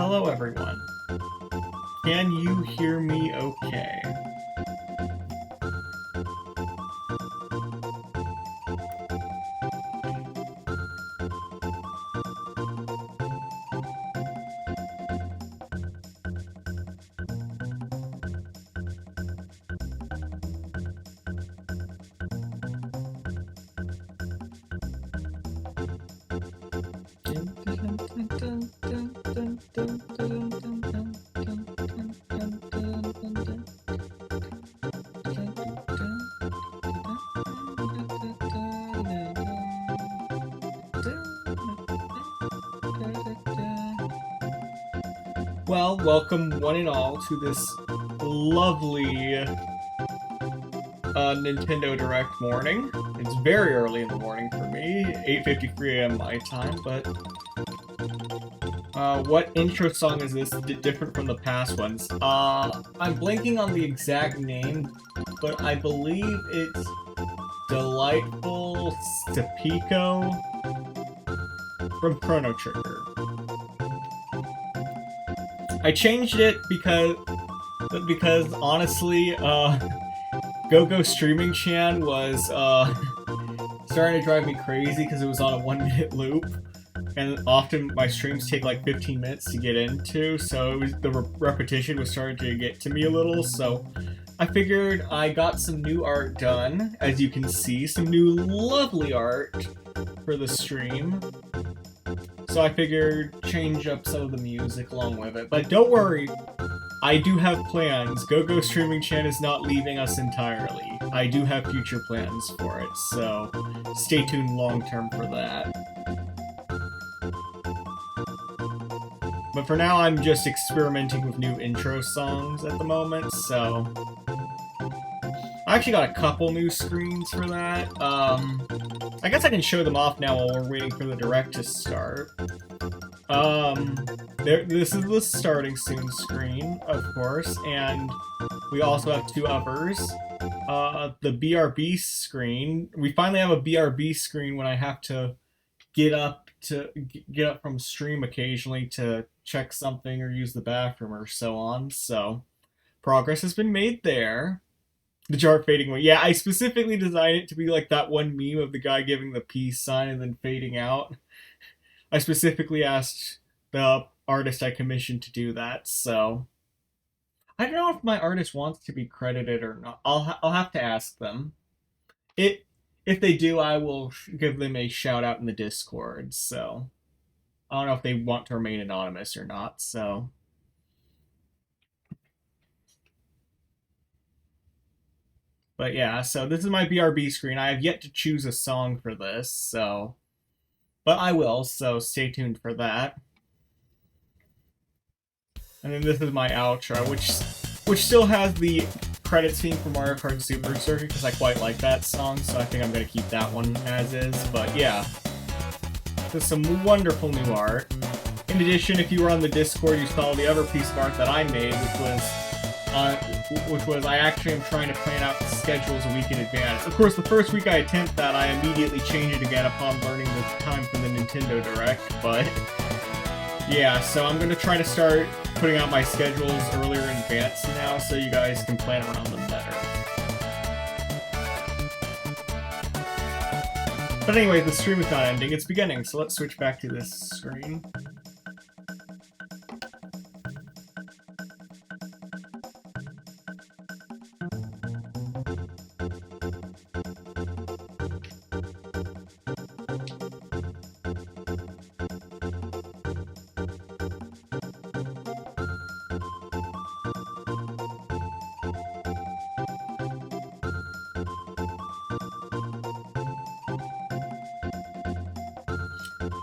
Hello everyone. Can you hear me okay? Well, welcome one and all to this lovely Nintendo Direct morning. It's very early in the morning for me, 8:53 a.m. my time, but what intro song is this different from the past ones? I'm blanking on the exact name, but I believe it's Delightful Stepiko from Chrono Trigger. I changed it because honestly, GoGo Streaming Chan was starting to drive me crazy because it was on a 1-minute loop, and often my streams take like 15 minutes to get into, so the repetition was starting to get to me a little. So I figured I got some new art done, as you can see, some new lovely art for the stream. So I figured change up some of the music along with it. But don't worry, I do have plans. GoGo Streaming Chan is not leaving us entirely. I do have future plans for it, so stay tuned long term for that. But for now, I'm just experimenting with new intro songs at the moment, so I actually got a couple new screens for that. I guess I can show them off now while we're waiting for the direct to start. This is the starting soon screen, of course, and we also have two others. The BRB screen. We finally have a BRB screen when I have to get up from stream occasionally to check something or use the bathroom or so on. So progress has been made there. The jar fading away. Yeah, I specifically designed it to be like that one meme of the guy giving the peace sign and then fading out. I specifically asked the artist I commissioned to do that, so I don't know if my artist wants to be credited or not. I'll have to ask them. If they do, I will give them a shout out in the Discord. So I don't know if they want to remain anonymous or not. So. But yeah, so this is my BRB screen. I have yet to choose a song for this, so... But I will, so stay tuned for that. And then this is my outro, which still has the credits theme from Mario Kart Super Circuit, because I quite like that song, so I think I'm going to keep that one as is. But yeah, just some wonderful new art. In addition, if you were on the Discord, you saw the other piece of art that I made, which was I actually am trying to plan out the schedules a week in advance. Of course, the first week I attempt that, I immediately change it again upon learning the time for the Nintendo Direct, but yeah, so I'm going to try to start putting out my schedules earlier in advance now so you guys can plan around them better. But anyway, the stream is not ending, it's beginning, so let's switch back to this screen.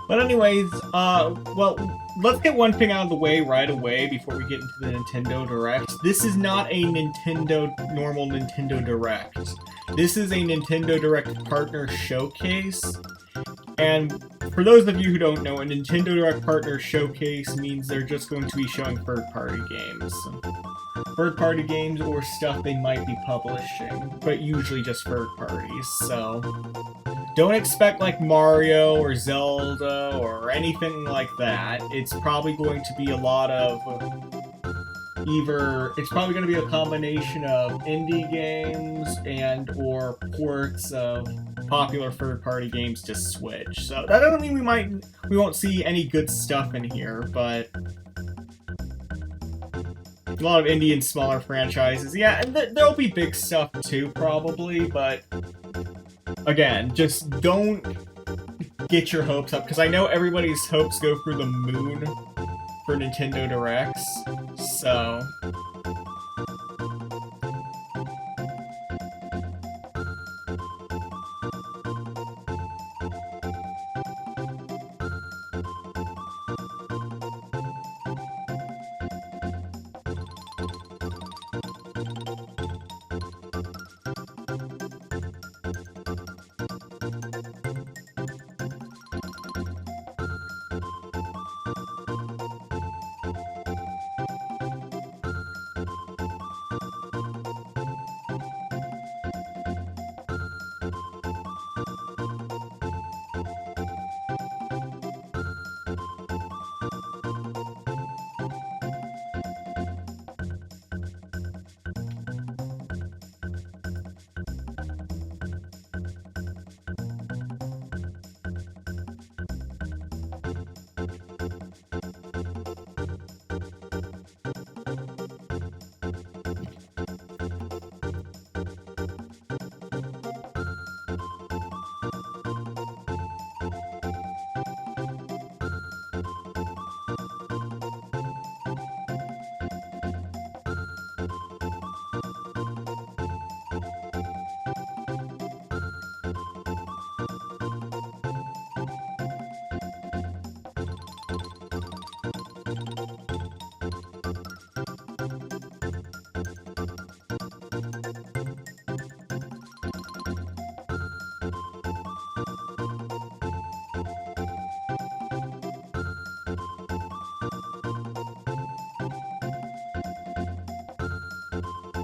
But anyways, well, let's get one thing out of the way right away before we get into the Nintendo Direct. This is not a normal Nintendo Direct. This is a Nintendo Direct Partner Showcase. And for those of you who don't know, a Nintendo Direct Partner Showcase means they're just going to be showing third-party games. Third-party games or stuff they might be publishing, but usually just third parties, so... don't expect like Mario or Zelda or anything like that. It's probably going to be a lot of it's probably going to be a combination of indie games and or ports of popular third-party games to Switch. So that doesn't mean we won't see any good stuff in here, but a lot of indie and smaller franchises. Yeah, and there'll be big stuff too, probably, but again, just don't get your hopes up, because I know everybody's hopes go through the moon for Nintendo Directs, so...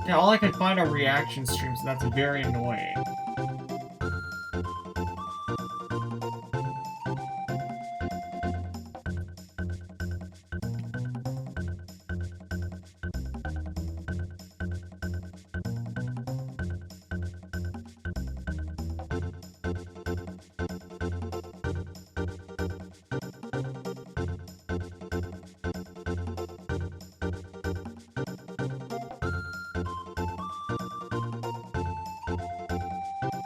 Yeah, all I can find are reaction streams, and that's very annoying.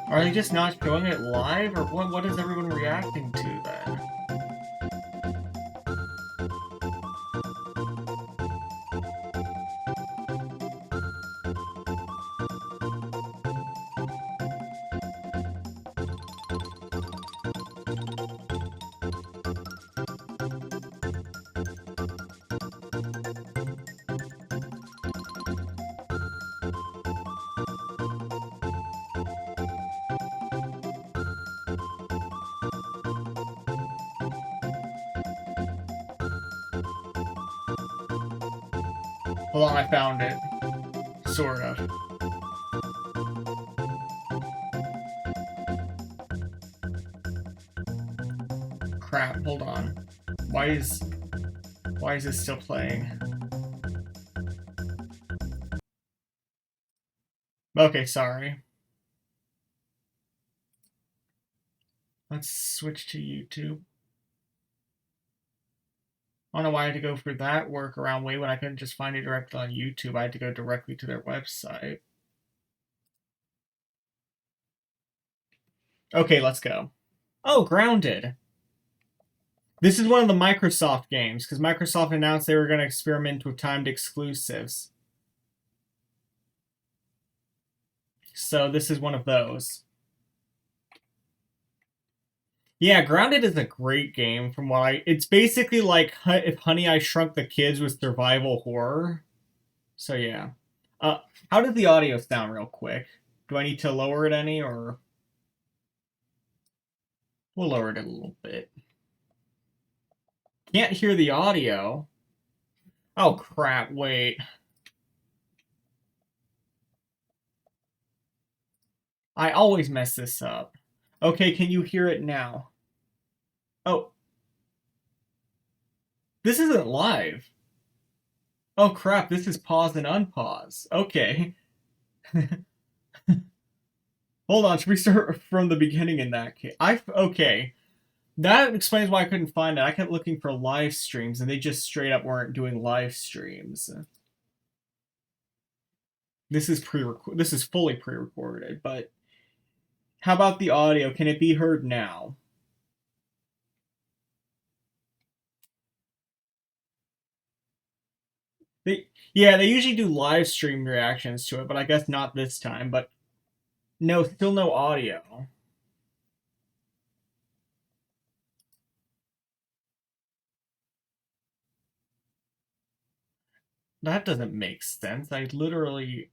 Are they just not showing it live, or what is everyone reacting to then? Hold on, I found it. Sort of. Crap, hold on. Why is this still playing? Okay, sorry. Let's switch to YouTube. I don't know why I had to go for that workaround way when I couldn't just find it directly on YouTube. I had to go directly to their website. Okay, let's go. Oh, Grounded. This is one of the Microsoft games, because Microsoft announced they were going to experiment with timed exclusives. So this is one of those. Yeah, Grounded is a great game from what it's basically like if Honey, I Shrunk the Kids was survival horror. So yeah. How does the audio sound real quick? Do I need to lower it any, or... We'll lower it a little bit. Can't hear the audio. Oh crap, wait. I always mess this up. Okay, can you hear it now? Oh. This isn't live. Oh crap, this is pause and unpause. Okay. Hold on, should we start from the beginning in that case? Okay. That explains why I couldn't find it. I kept looking for live streams and they just straight up weren't doing live streams. This is fully pre-recorded, but how about the audio? Can it be heard now? They usually do live stream reactions to it, but I guess not this time. But no, still no audio. That doesn't make sense. I literally...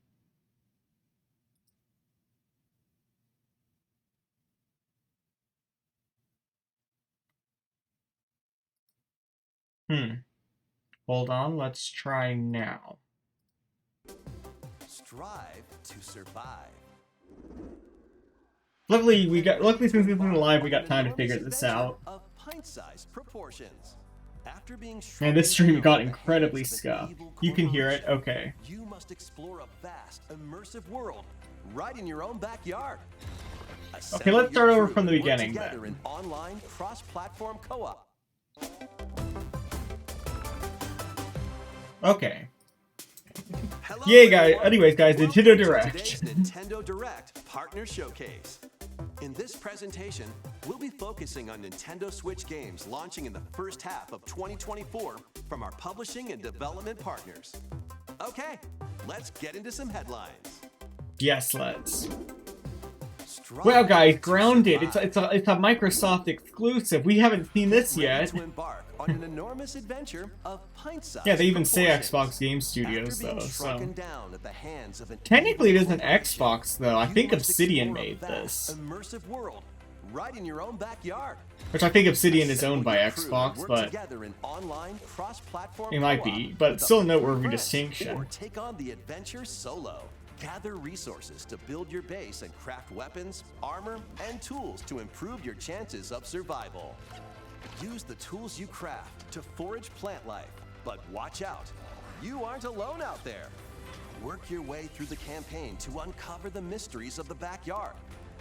Hold on, let's try now. Strive to survive. Luckily, since this isn't live, we got time to figure this out. Of pint-sized proportions. After being And this stream got incredibly scuffed. You can hear it? Okay. You must explore a vast, immersive world right in your own backyard. Okay, let's start over from the beginning then. Together in online cross-platform co-op. Okay. Hello, Yay, guys. everyone. Anyways, guys, Welcome Nintendo to Direct. Today's Nintendo Direct Partner Showcase. In this presentation, we'll be focusing on Nintendo Switch games launching in the first half of 2024 from our publishing and development partners. Okay, let's get into some headlines. Yes, let's. Well, guys, Grounded. It's a Microsoft exclusive. We haven't seen this yet. To embark on an enormous adventure of pint-sized Yeah, they even say proportions. Xbox Game Studios After being though. So shrunken down at the hands of an technically, it evil isn't corporation, Xbox though. I you think must Obsidian explore a made vast, this, immersive world right in your own backyard. which I think Obsidian is owned by Assemble your crew and Xbox, work but together in online cross-platform it might co-op be. But with it's still a few noteworthy friends, distinction. Or take on the adventure solo. Gather resources to build your base and craft weapons, armor, and tools to improve your chances of survival. Use the tools you craft to forage plant life, but watch out, you aren't alone out there. Work your way through the campaign to uncover the mysteries of the backyard,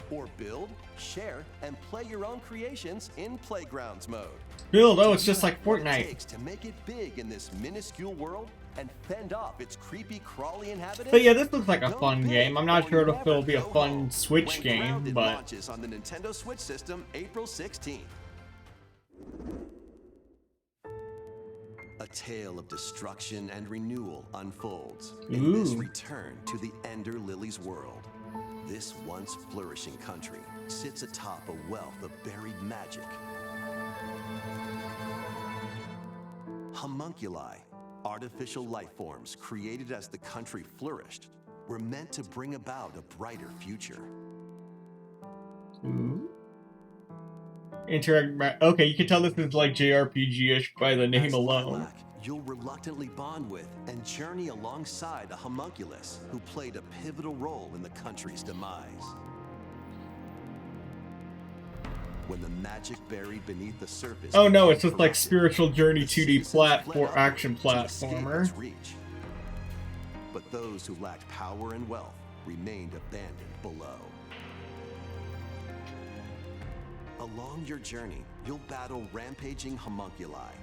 or build, share, and play your own creations in Playgrounds mode. Build. Oh, it's just like What it Fortnite. takes to make it big in this minuscule world and fend off its creepy, crawly inhabitants. But yeah, this looks like a Go fun big game. I'm or not sure you'll if it'll be a never go fun home. Switch When game, Grounded but launches on the Nintendo Switch system April 16th. A tale of destruction and renewal unfolds in this Ooh. return to the Ender Lilies world. This once flourishing country sits atop a wealth of buried magic. Homunculi, artificial life forms created as the country flourished, were meant to bring about a brighter future. interact. Okay, you can tell this is like JRPG-ish by the name As alone. Lilac, you'll reluctantly bond with and journey alongside a homunculus who played a pivotal role in the country's demise. When the magic buried beneath the surface. Oh no, it's just like corrupted, Spiritual Journey the 2D citizens fled action upward to escape platformer. its reach. But those who lacked power and wealth remained abandoned below. Along your journey, you'll battle rampaging homunculi.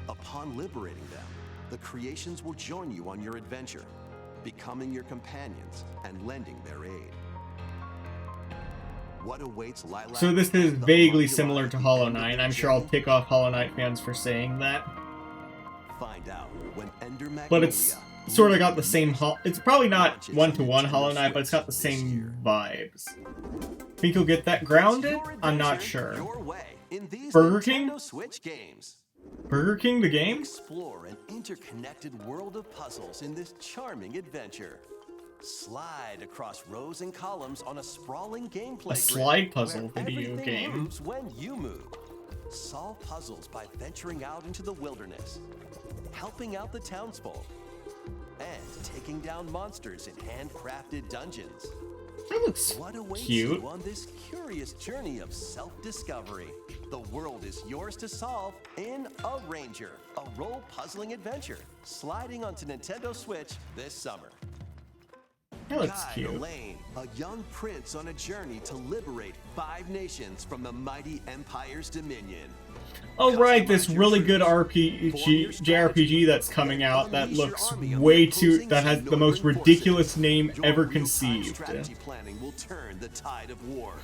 Upon liberating them, the creations will join you on your adventure, becoming your companions and lending their aid. What awaits Lilac? So this is and the vaguely homunculi similar at to the Hollow end of Knight. their I'm sure I'll journey? tick off Hollow Knight fans for saying that. Find out when Ender Magnolia, But it's sort of got the same... It's probably not one-to-one Hollow Knight, but it's got the same vibes. Think you'll get that grounded? Your I'm not adventure sure. your way in these Burger Nintendo King? Switch games. Burger King, the game? Explore an interconnected world of puzzles in this charming adventure. Slide across rows and columns on a sprawling gameplay grid slide puzzle where video everything game. moves when you move. Solve puzzles by venturing out into the wilderness, helping out the townsfolk, and taking down monsters in handcrafted dungeons. That looks What awaits cute. you on this curious journey of self-discovery? The world is yours to solve in A Ranger, a role-puzzling adventure, sliding onto Nintendo Switch this summer. That looks Guide cute. Elaine, a young prince on a journey to liberate 5 nations from the mighty Empire's dominion. Oh right, this really good JRPG that's coming out that looks way too, that has the most ridiculous name ever conceived. Strategy planning will turn the tide of war.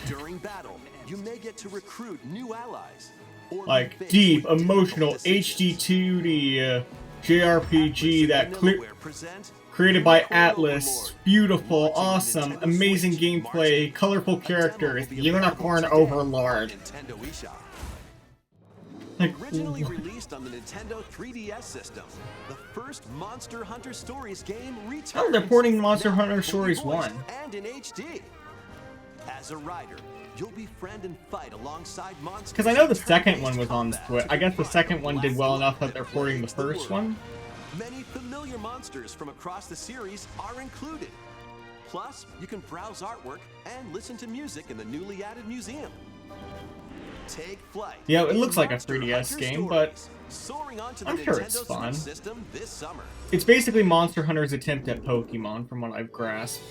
During battle, you may get to recruit new allies. Or Like be faced deep, with emotional difficult decisions. HD 2D JRPG that Vanillaware present created by Unicorn Atlas. Overlord, Beautiful, launching on awesome, Nintendo amazing Switch, gameplay, March colorful 8th. A characters, demo will be available Unicorn today Overlord. on Nintendo eShop. Like, Originally released on the Nintendo 3DS system, the first Monster Hunter Stories game returns. oh, they're porting Monster now Hunter fully Stories voiced 1. And in HD. As a rider, you'll befriend and fight alongside monsters. Because I know the in second turn-based one was on combat Switch. to I guess the defy second one did well last enough that threat they're porting the plagues first world. one. Many familiar monsters from across the series are included. Plus, you can browse artwork and listen to music in the newly added museum. Take flight. Yeah, it in looks like a Monster 3DS Hunter game, but Stories, soaring onto the I'm sure Nintendo it's Switch fun. system this summer. It's basically Monster Hunter's attempt at Pokemon, from what I've grasped.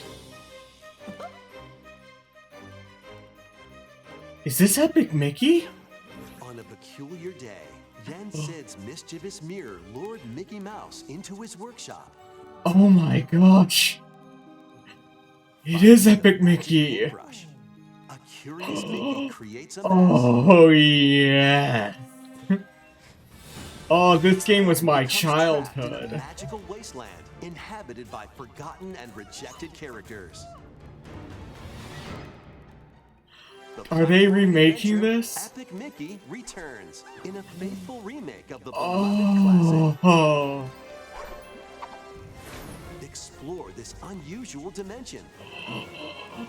Is this Epic Mickey? On a peculiar day, Yen Sid's mischievous mirror lured Mickey Mouse into his workshop. Oh my gosh. It is Epic Mickey. Paintbrush. A curious Mickey creates a mess. Oh yeah. Oh, this game was my Becomes trapped in a childhood. magical wasteland inhabited by forgotten and rejected characters. The Are they platform remaking adventure, this? Epic Mickey returns in a faithful remake of the beloved classic. Oh. Explore this unusual dimension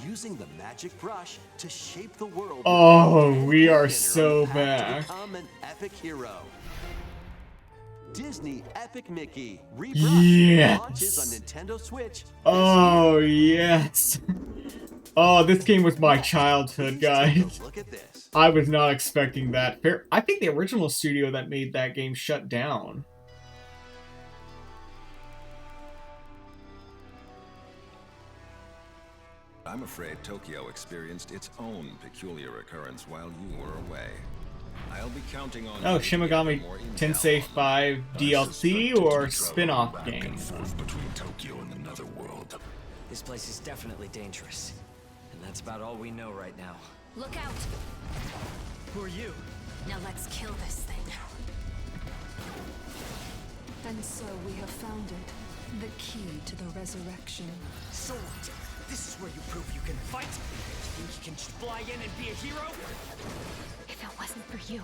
using the magic brush to shape the world. Oh, with we are inner so path back. to become an epic hero. Disney Epic Mickey Rebrushed Yes. launches on Nintendo Switch. Oh yes. Oh, this game was my childhood, Please take guys. a look at this. I was not expecting that. I think the original studio that made that game shut down. I'm afraid Tokyo experienced its own peculiar occurrence while you were away. I'll be counting on Oh, you to get Shimigami more intel Tensei on 5 DLC or spin-off back game? and forth between Tokyo and another world. This place is definitely dangerous. And that's about all we know right now. Look out! Who are you? Now let's kill this thing. And so we have found it. The key to the resurrection. So what? This is where you prove you can fight? You think you can just fly in and be a hero? If it wasn't for you,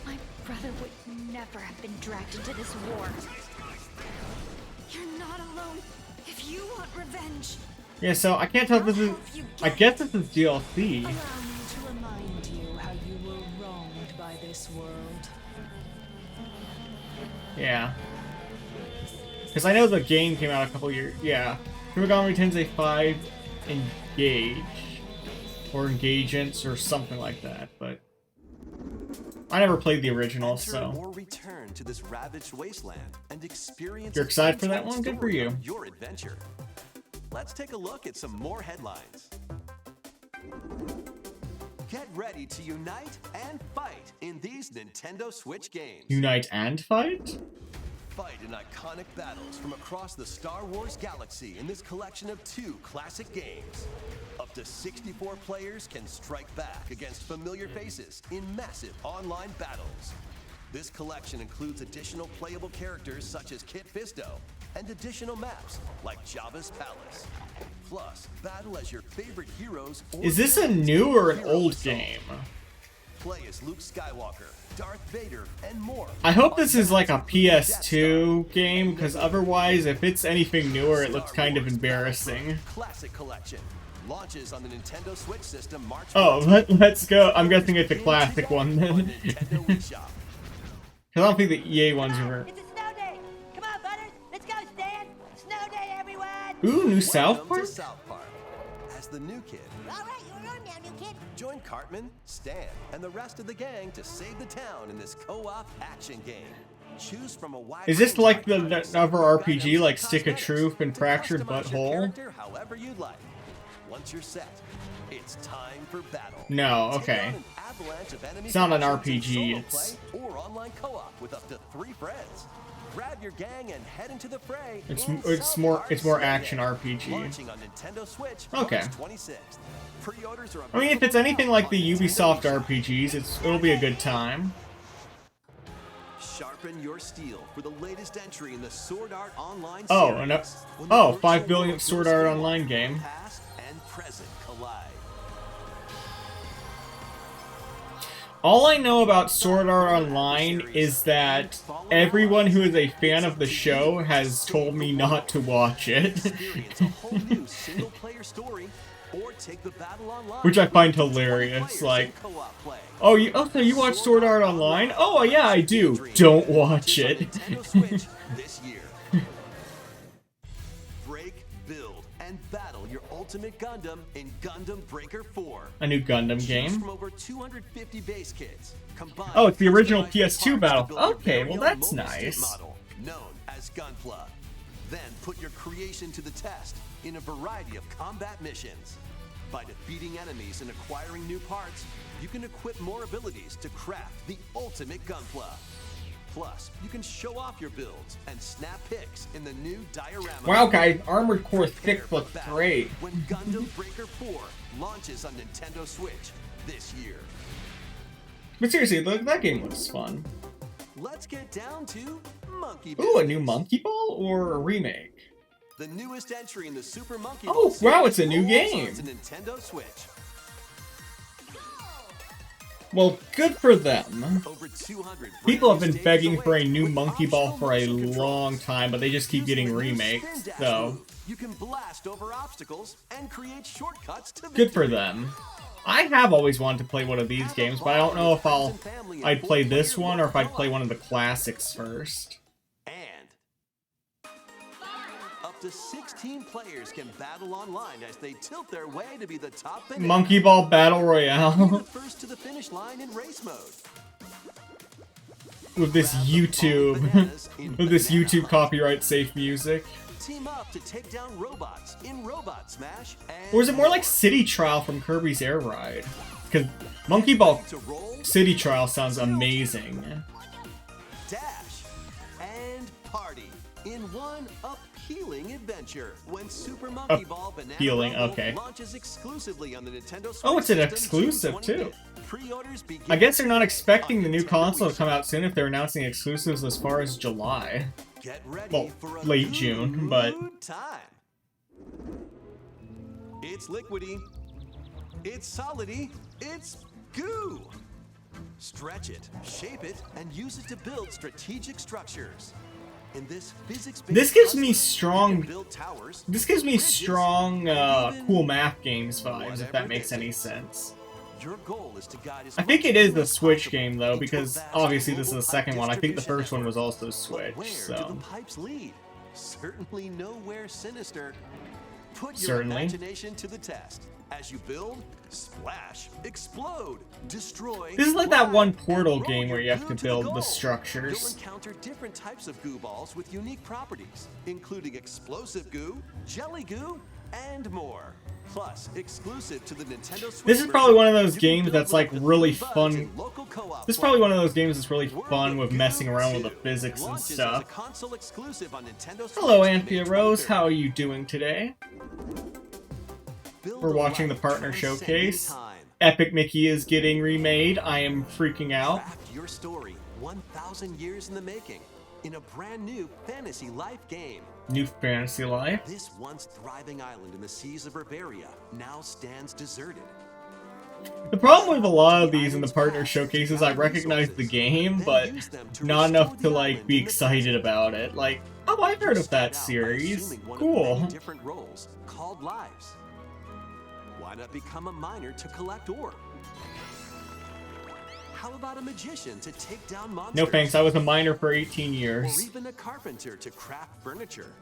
my brother would never have been dragged into this war. You're not alone. If you want revenge, Yeah, so I can't tell if this is... I guess this is DLC. allow me to remind you how you were wronged by this world. Yeah. Because I know the game came out a couple years... Yeah. Shimigami Tensei 5 Engage. Or Engagements or something like that, but... I never played the original, Enter so... or return to this ravaged wasteland and experience. You're a excited for that untold one? Good for story you. of Your adventure. Let's take a look at some more headlines. Get ready to unite and fight in these Nintendo Switch games. Unite and Fight? Fight in iconic battles from across the Star Wars galaxy in this collection of 2 classic games. Up to 64 players can strike back against familiar faces in massive online battles. This collection includes additional playable characters such as Kit Fisto and additional maps like Jabba's Palace. Plus, battle as your favorite heroes. Or Is this a villains new in or an hero old assault. game? Play as Luke Skywalker, Darth Vader, and more. I hope this is like a PS2 game, because otherwise, if it's anything newer, it looks kind of embarrassing. Classic Collection launches on the Nintendo Switch system March. Oh, 14th. let's go. I'm guessing it's a classic one On then. Nintendo eShop. Because I don't think the EA ones were... It's a snow day! Come on, Butters! Let's go, Stan! Snow day, everyone! Ooh, new South Welcome Park? to South Park. the new kid. All right, you're on now, new kid. Join Cartman, Stan, and the rest of the gang to save the town in this co-op action game. Choose from a wide Is this range like of the items, other items, RPG, like and Stick of cosmetics Truth and to Fractured customize your Butthole? character however you'd like. Once you're set, it's time for battle. No, Take okay. on an avalanche of enemy It's not an factions in RPG, solo it's- play or online co-op with up to 3 friends. Grab your gang and head into the fray. It's in more South Park action Sunday, RPG. Launching on Nintendo Switch Okay. March 26th. Pre-orders are I mean, if it's anything like the available on Ubisoft Nintendo RPGs, it'll be a good time. Sharpen your steel for the latest entry in the Sword Art Online series. Oh, and When the oh, virtual 5 billionth worlds Sword of Art Skywalker Online game. Past and present collide. All I know about Sword Art Online is that everyone who is a fan of the show has told me not to watch it. Experience a whole new single-player story, or take the battle online. Which I find with up to 20 hilarious, players like, in co-op play. oh, so you watch Sword Art Online? Oh, yeah, I do. Don't watch Launches on it. Nintendo Switch this year. Break, build, and battle your ultimate Gundam in Gundam Breaker 4. A new Gundam Choose game. from over 250 base kits. Combine Oh, it's the original customized PS2 parts battle. to build your Okay, very well, own that's mobile suit nice. model, known as Gunpla. Then put your creation to the test in a variety of combat missions. By defeating enemies and acquiring new parts, you can equip more abilities to craft the ultimate Gunpla. Plus, you can show off your builds and snap pics in the new diorama. Wow, guys, Armored Core Prepare 6 for looks battle great. When Gundam Breaker 4 launches on Nintendo Switch this year. But seriously, that game looks fun. Let's get down to Monkey Ball. Ooh, a new Monkey Ball or a remake? The newest entry in the Super Monkey Oh, Ball wow, series it's a new rolls game. onto Nintendo Switch. Well, good for them. Over 200 People have brand been new begging stages for a await new with Monkey Ball optional for a motion controls. long time, but they just keep getting Using a new remakes, spin dash so move, you can blast over obstacles and create shortcuts to good for victory. them. I have always wanted to play one of these games, but I don't know if I'd play this one or if I'd play one of the classics first. And up to 16 players can battle online as they tilt their way to be the top banana. Monkey Ball Battle Be Royale the first to the finish line in race mode. with this Grab the YouTube, bananas in with this Banana YouTube Hunt. copyright safe music. Team up to take down robots in Robot Smash. And Or is it more like City Trial from Kirby's Air Ride? Because Monkey Ball to roll, City Trial sounds amazing. dash, and party in one appealing adventure when Super Monkey Ball Banana Appealing, Rumble okay. launches exclusively on the Nintendo Switch. Oh, it's an system exclusive, June too. 25th. Pre-orders begin. I guess they're not expecting on the new Nintendo console to Wii. come out soon if they're announcing exclusives as far as July. Get ready Well, for a late June, but- good time. It's liquidy. It's solidy. It's goo. Stretch it, shape it, and use it to build strategic structures. In this physics-based This gives me puzzler, you strong- can build towers, This gives me bridges, strong, and even cool math games vibes, if whatever that makes it any is. sense. Your goal is to guide as I think much it is food the as Switch possible game, though, into a because vast obviously this is the global second pipe one. I think the distribution first one was network. also But Switch, where do so... the pipes lead? Certainly nowhere sinister. Put your Certainly. imagination to the test. As you build, splash, explode, destroy. This is like that fly, one and Portal roll game your where you have goo to the build the goal. structures. You'll encounter different types of goo balls with unique properties, including explosive goo, jelly goo, and more. Plus, exclusive to the Nintendo Switch This is probably one of those you can games build that's with like up to really 3 buds fun. in local co-op This is play. probably one of those games that's really World fun of with Goo messing around with the 2 physics and launches as stuff. a console exclusive on Nintendo Switch Hello, May Anthea Rose. 23rd. How are you doing today? Build We're a watching the life partner transcending showcase. time. Epic Mickey is getting remade. I am freaking out. Craft your story 1,000 years in the making in a brand new Fantasy Life game. New Fantasy Life. This once thriving island in the seas of Bavaria now stands deserted. The problem with a lot of these in the partner showcases, I recognize the game, but not enough to like be excited about it. Like, oh, I've heard of that series. Cool. Different roles called lives. Why not become a miner to collect ore? How about a magician to take down monsters? No thanks, I was a miner for 18 Or years. even a carpenter to craft furniture.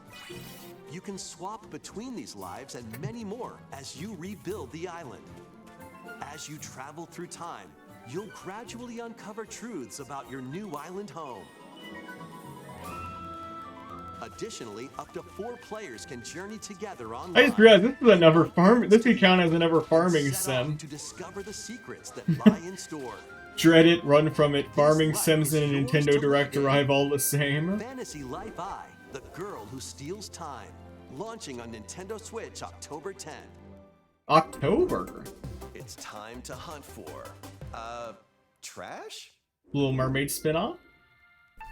You can swap between these lives and many more as you rebuild the island. As you travel through time, you'll gradually uncover truths about your new island home. Additionally, up to 4 players can journey together online. I just realized this is another farm. This account has another farming sim. To discover the secrets that lie in store. Dread it, run from it. Farming sims and a Nintendo Direct arrive all the same. Fantasy Life I, the girl who steals time. Launching on Nintendo Switch October 10th. October. It's time to hunt for, trash? Little Mermaid spin-off?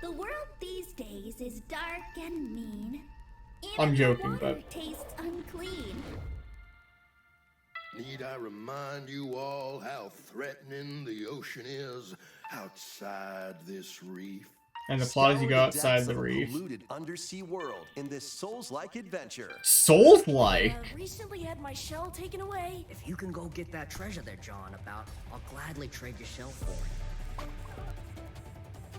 The world these days is dark and mean. I'm And joking, the water but- tastes unclean. Need I remind you all how threatening the ocean is outside this reef? And the plot is you go Scour outside depths the of a reef. polluted undersea world in this Souls-like adventure. Souls-like? Recently had my shell taken away. If you can go get that treasure they're jawing about, I'll gladly trade your shell for it.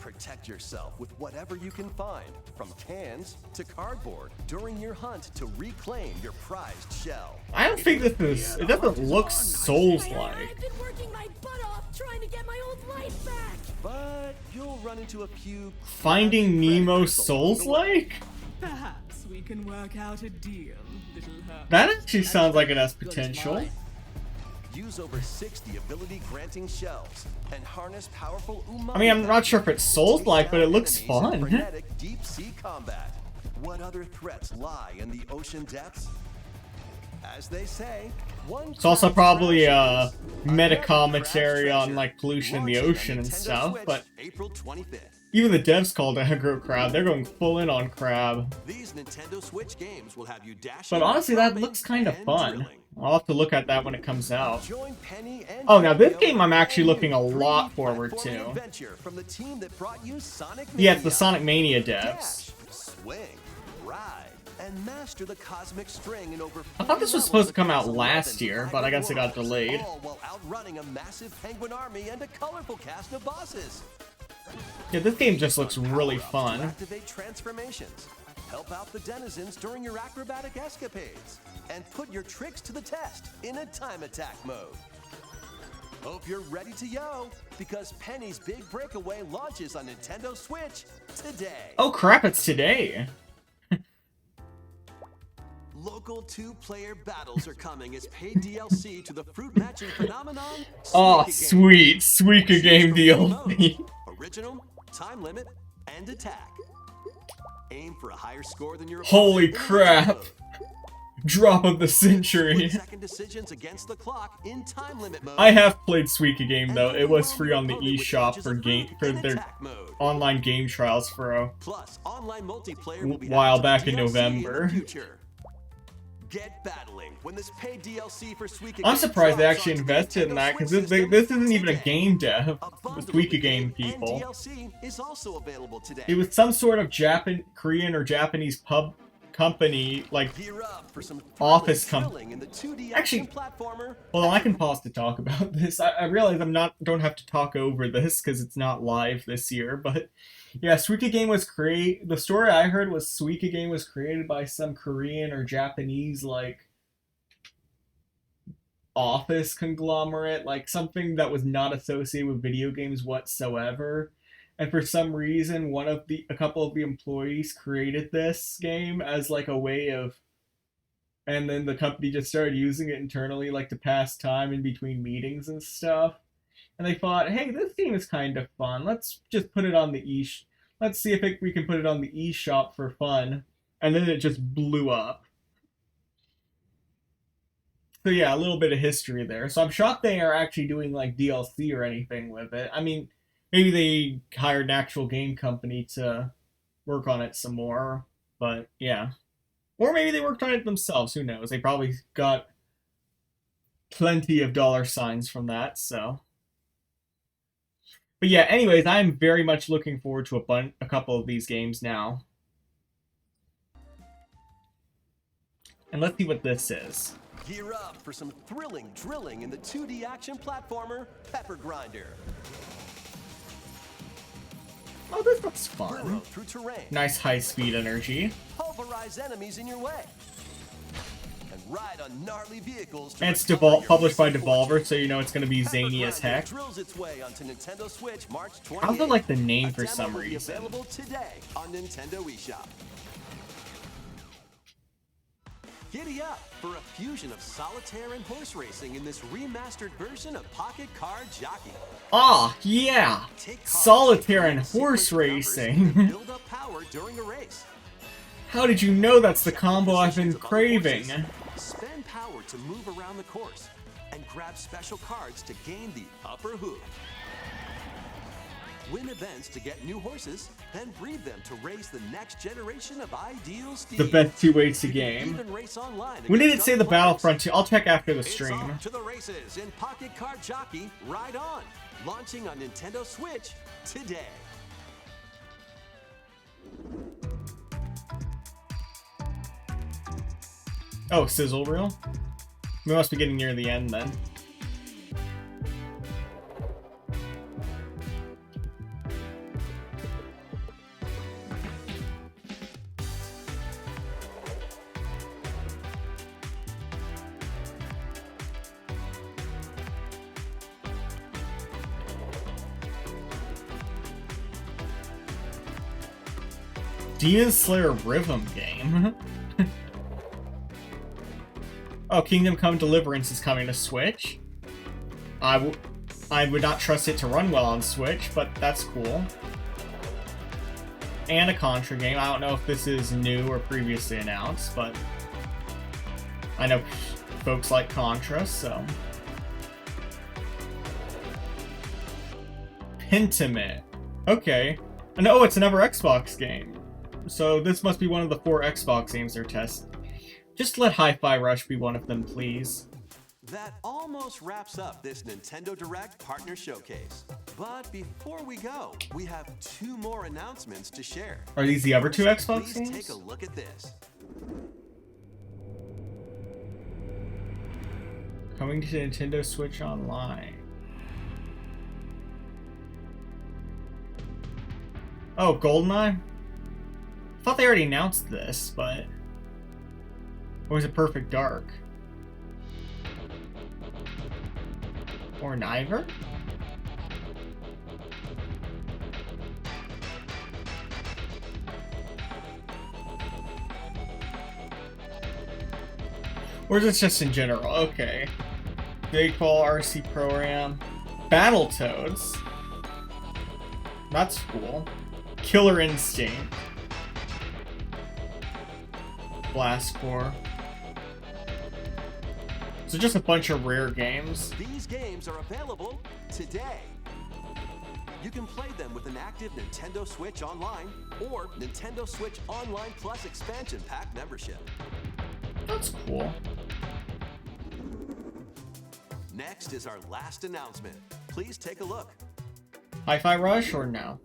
Protect yourself with whatever you can find, from cans to cardboard, during your hunt to reclaim your prized shell. I don't think this is... It doesn't look Souls-like. I've been working my butt off trying to get my old life back. But you'll run into a few... Finding Nemo Souls-like? Perhaps we can work out a deal, little herb. That actually sounds like it has potential. Use over 60 ability-granting shells and harness powerful umami. I mean, I'm not sure if it's Souls-like, but it looks enemies in fun. frenetic deep-sea combat. What other threats lie in the ocean depths? As they say, one It's also craft probably trash is meta another commentary craft on treasure. like pollution in the Launching on ocean and Nintendo stuff, Switch, but April 25th. even the devs called it Aggro Crab. They're going full in on crab. These Nintendo Switch games will have you dashing, But honestly, that farming, looks kind of and fun. drilling. I'll have to look at that when it comes out. Join Penny and Oh, now this Tokyo game I'm actually in looking a new lot 3D forward platforming to. adventure from the team that brought you Sonic Yeah, it's Mania. the Sonic Mania devs. Dash, swing, ride, and master the cosmic string in over I thought this was 40 supposed to come out levels last across year, 11 but I guess it got worlds, delayed. all while outrunning a massive penguin army and a colorful cast of bosses. Yeah, this game just looks really Power-ups to fun. activate transformations, help out the denizens during your acrobatic escapades, and put your tricks to the test in a time attack mode. Hope you're ready to yo, because Penny's Big Breakaway launches on Nintendo Switch today. Oh crap, it's today. Local 2-player battles are coming as paid DLC to the fruit matching phenomenon. Oh, Suika Game. sweet. Suika Game Choose from 3 DLC. modes: Original, time limit, and attack. Aim for a higher score than your Holy opponent in crap. original mode. Drop of the century. Split-second decisions against the clock in time limit mode. I have played Suika Game And though. It was overwhelm free your on the opponent with eShop inches for of game fruit for in their attack mode. online game trials for a Plus, online multiplayer will be while added to back the in DLC November. In the future. Get battling when this paid DLC for Suika I'm Game surprised they drops actually onto the invested in Nintendo that, because Switch this system isn't even a today. game dev. A The bundle Suika with the Game and people. DLC is also available today. It was some sort of Korean or Japanese pub company, like, Gear up for some office thrilling in the 2D Actually, action platformer. hold on, I can pause to talk about this. I realize don't have to talk over this because it's not live this year, but yeah, Suika Game was the story I heard was Suika Game was created by some Korean or Japanese, like, office conglomerate, like something that was not associated with video games whatsoever. And for some reason, a couple of the employees created this game as like a way of, and then the company just started using it internally, like to pass time in between meetings and stuff. And they thought, hey, this game is kind of fun. Let's just put it on the let's see if we can put it on the eShop for fun. And then it just blew up. So yeah, a little bit of history there. So I'm shocked they are actually doing like DLC or anything with it. I mean, maybe they hired an actual game company to work on it some more, but yeah. Or maybe they worked on it themselves, who knows. They probably got plenty of dollar signs from that, so. But yeah, anyways, I'm very much looking forward to a couple of these games now. And let's see what this is. Gear up for some thrilling drilling in the 2D action platformer, Pepper Grinder. Oh, this looks Burrow fun. through terrain. Nice high-speed energy. Hope pulverize enemies in your way. And ride on gnarly vehicles to And it's recover your published by missing Devolver, fortunes. so you know it's gonna be Pepper zany as Grinder heck. drills its way onto Nintendo Switch March 28th. I also like the name A for demo some will be reason. available today on Nintendo eShop. Giddy up for a fusion of solitaire and horse racing in this remastered version of Pocket Card Jockey. Ah, yeah! Take cards, Solitaire and sequence horse numbers, and racing. build up power during a race. How did you know that's the combo I've been Positions of other craving? horses. Spend power to move around the course and grab special cards to gain the upper hoof. Win events to get new horses, then breed them to raise the next generation of ideal steeds. The best two ways to You can game. even race online When did it against say the other players. Battlefront 2? I'll check after the It's stream. off to the races in Pocket Card Jockey Ride On, launching on Nintendo Switch today. Oh, sizzle reel? We must be getting near the end then. Demon Slayer Rhythm game. Oh, Kingdom Come Deliverance is coming to Switch. I would not trust it to run well on Switch, but that's cool. And a Contra game. I don't know if this is new or previously announced, but I know folks like Contra, so. Pentiment. Okay. And oh, it's another Xbox game. So this must be one of the 4 Xbox games they're testing. Just let Hi-Fi Rush be one of them, please. That almost wraps up this Nintendo Direct Partner Showcase. But before we go, we have 2 more announcements to share. Are these the other 2 Xbox Please games? take a look at this. Coming to Nintendo Switch Online. Oh, GoldenEye? I thought they already announced this, but... Or was it Perfect Dark? Or neither? Or is it just in general? Okay. Big Ball RC Pro-Am. Battletoads. That's cool. Killer Instinct. Blast Corps. So just a bunch of rare games. These games are available today. You can play them with an active Nintendo Switch Online or Nintendo Switch Online Plus Expansion Pack membership. That's cool. Next is our last announcement. Please take a look. Hi-Fi Rush or no?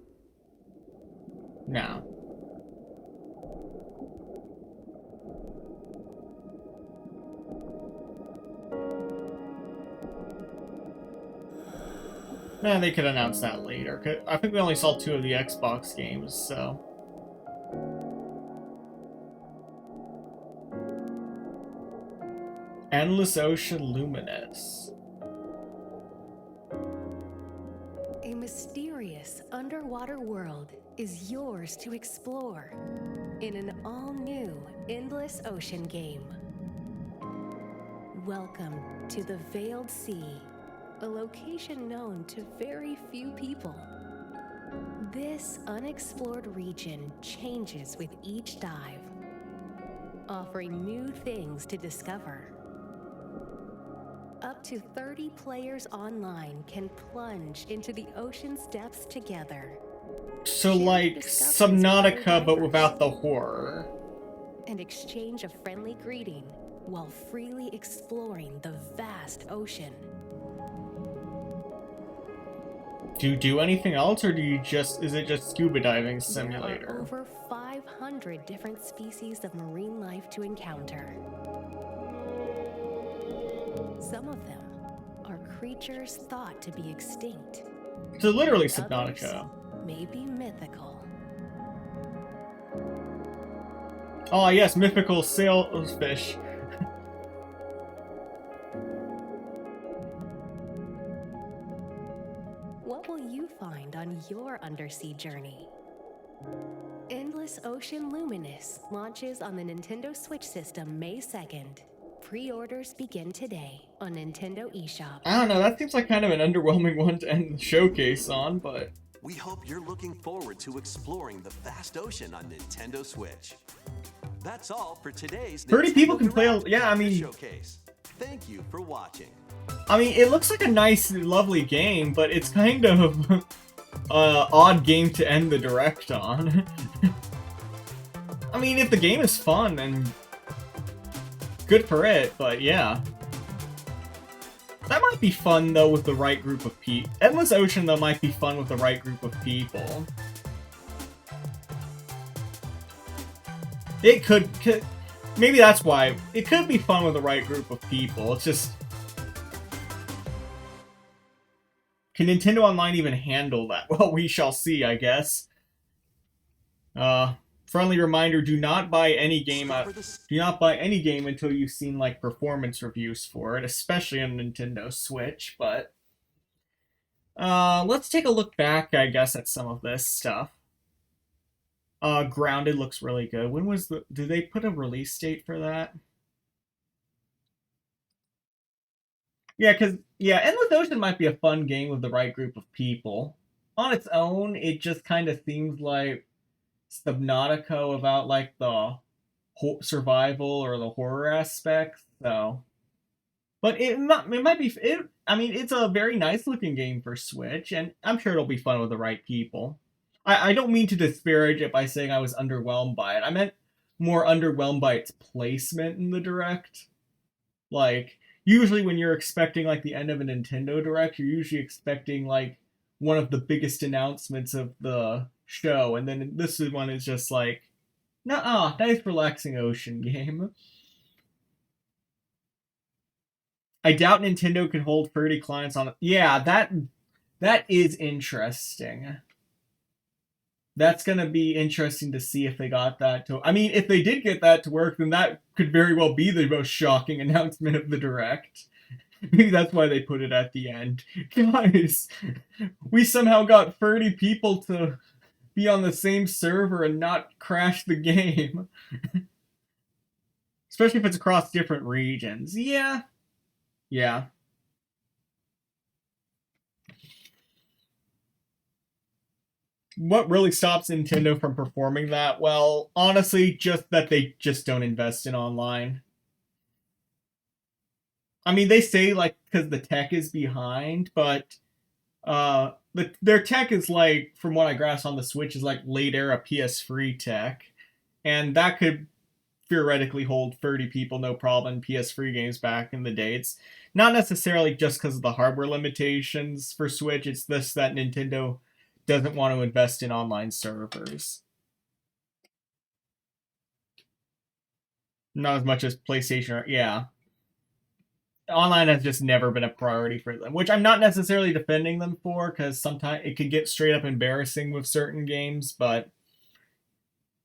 No. Nah, they could announce that later. 'Cause I think we only saw 2 of the Xbox games, so... Endless Ocean Luminous. A mysterious underwater world is yours to explore in an all-new Endless Ocean game. Welcome to the Veiled Sea, a location known to very few people. This unexplored region changes with each dive, offering new things to discover. Up to 30 players online can plunge into the ocean's depths together. So like Subnautica, but without the horror. And exchange a friendly greeting while freely exploring the vast ocean. Do you do anything else, or is it just scuba diving There simulator? are over 500 different species of marine life to encounter. Some of them are creatures thought to be extinct. So literally Others Subnautica. may be mythical. Oh yes, mythical sailfish. What will you find on your undersea journey? Endless Ocean Luminous launches on the Nintendo Switch system May 2nd. Pre-orders begin today on Nintendo eShop. I don't know, that seems like kind of an underwhelming one to end the showcase on, but... We hope you're looking forward to exploring the vast ocean on Nintendo Switch. That's all for today's 30 people Nintendo can play, Direct yeah, I mean... Showcase. Thank you for watching. I mean, it looks like a nice, lovely game, but it's kind of odd game to end the Direct on. I mean, if the game is fun, then good for it, but yeah. That might be fun, though, with the right group of people. Endless Ocean, though, might be fun with the right group of people. It could maybe that's why. It could be fun with the right group of people. It's just... Can Nintendo Online even handle that? Well, we shall see, I guess. Friendly reminder, do not buy any game until you've seen, like, performance reviews for it, especially on Nintendo Switch, but... let's take a look back, I guess, at some of this stuff. Grounded looks really good. When was the... Did they put a release date for that? Yeah, because, yeah, Endless Ocean might be a fun game with the right group of people. On its own, it just kind of seems like Subnautica without, like, the survival or the horror aspects, so... But it might be... I mean, it's a very nice-looking game for Switch, and I'm sure it'll be fun with the right people. I don't mean to disparage it by saying I was underwhelmed by it. I meant more underwhelmed by its placement in the Direct. Like... Usually when you're expecting, like, the end of a Nintendo Direct, you're usually expecting, like, one of the biggest announcements of the show, and then this one is just like, nuh-uh, nice relaxing ocean game. I doubt Nintendo can hold 30 clients on it. Yeah, that is interesting. That's gonna be interesting to see if they got that to... I mean, if they did get that to work, then that could very well be the most shocking announcement of the Direct. Maybe that's why they put it at the end. Guys, we somehow got 30 people to be on the same server and not crash the game. Especially if it's across different regions. Yeah. Yeah. What really stops Nintendo from performing that? Well, honestly, just that they just don't invest in online. I mean, they say, like, because the tech is behind, but their tech is, like, from what I grasp on the Switch, is, like, late-era PS3 tech. And that could theoretically hold 30 people, no problem, PS3 games back in the day. It's not necessarily just because of the hardware limitations for Switch, it's this that Nintendo doesn't want to invest in online servers. Not as much as PlayStation, yeah. Online has just never been a priority for them, which I'm not necessarily defending them for, because sometimes it can get straight up embarrassing with certain games, but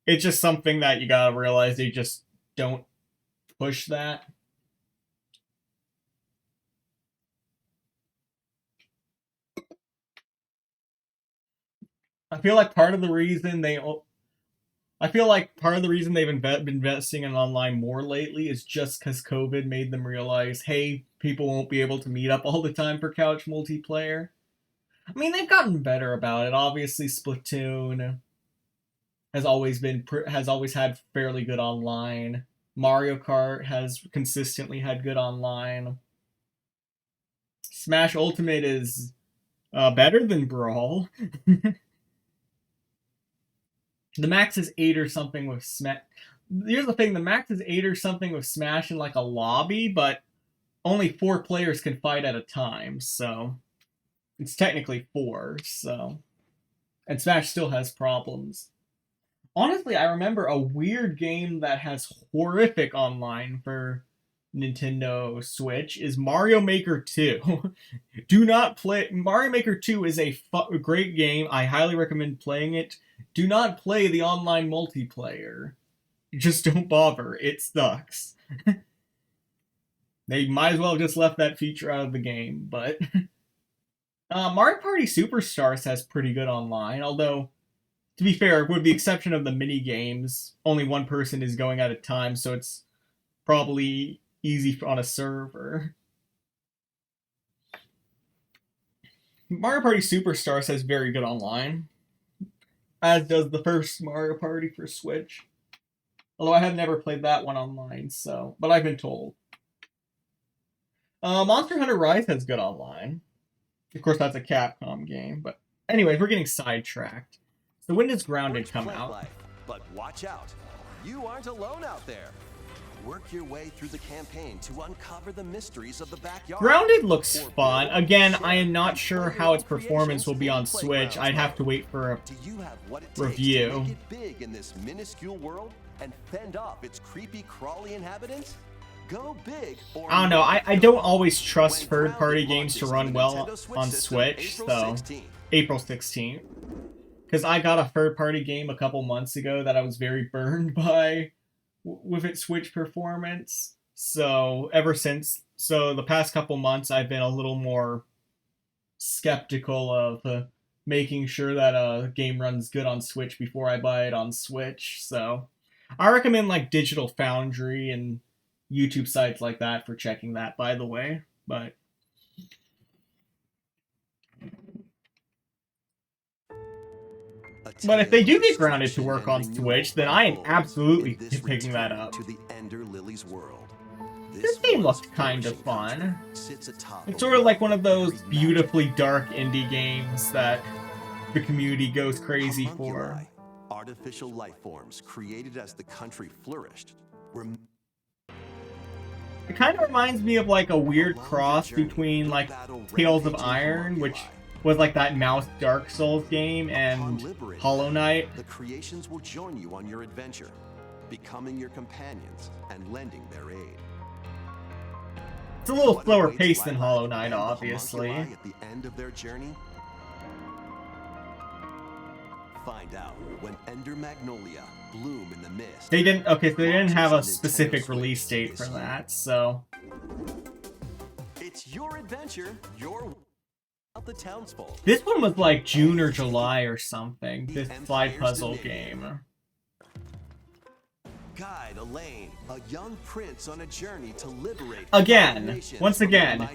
it's just something that you gotta realize they just don't push that. I feel like part of the reason they've been investing in online more lately is just because COVID made them realize, hey, people won't be able to meet up all the time for couch multiplayer. I mean, they've gotten better about it. Obviously, Splatoon has always had fairly good online. Mario Kart has consistently had good online. Smash Ultimate is better than Brawl. The max is 8 or something with Smash. Here's the thing, the max is 8 or something with Smash in, like, a lobby, but only 4 players can fight at a time, so... It's technically 4, so... And Smash still has problems. Honestly, I remember a weird game that has horrific online for Nintendo Switch is Mario Maker 2. Do not play... Mario Maker 2 is a great game. I highly recommend playing it. Do not play the online multiplayer. just don't bother. It sucks. They might as well have just left that feature out of the game, but... Mario Party Superstars has pretty good online, although, to be fair, with the exception of the mini-games, only one person is going at a time, so it's probably easy on a server. Mario Party Superstars has very good online, as does the first Mario Party for Switch. Although I have never played that one online, so, but I've been told. Monster Hunter Rise has good online. Of course, that's a Capcom game, but anyways, we're getting sidetracked. So when does Grounded come out? Life, but watch out, you aren't alone out there. Work your way through the campaign to uncover the mysteries of the backyard. Grounded looks fun. Again, I am not sure how its performance will be on Switch. I'd have to wait for a review. To make it big in this minuscule world and fend off its creepy, crawly inhabitants? Go big or I don't know. I don't always trust third-party games to run well on Switch, so April 16th. Because I got a third-party game a couple months ago that I was very burned by with its Switch performance. So ever since, the past couple months, I've been a little more skeptical of making sure that a game runs good on Switch before I buy it on Switch. So I recommend like Digital Foundry and YouTube sites like that for checking that, by the way. But if they do get Grounded to work on Switch, then I am absolutely picking that up. To the Ender Lilies world. This game looks kind of fun. It's sort of like one of those beautifully dark indie games that the community goes crazy for. Artificial life forms created as the country flourished. It kind of reminds me of like a weird cross between like Tales of Iron, which was like that mouse Dark Souls game, and Hollow Knight. The creations will join you on your adventure, becoming your companions and lending their aid. It's a little slower paced than Hollow Knight, obviously. At the end of their journey, find out when Ender Magnolia bloom in the mist. They didn't. Okay, so they didn't have a specific release date for that. So it's your adventure, your the townsfolk. This one was like June or July or something. This slide puzzle game. Guide Elaine, a young prince on a journey to liberate. Again, once again,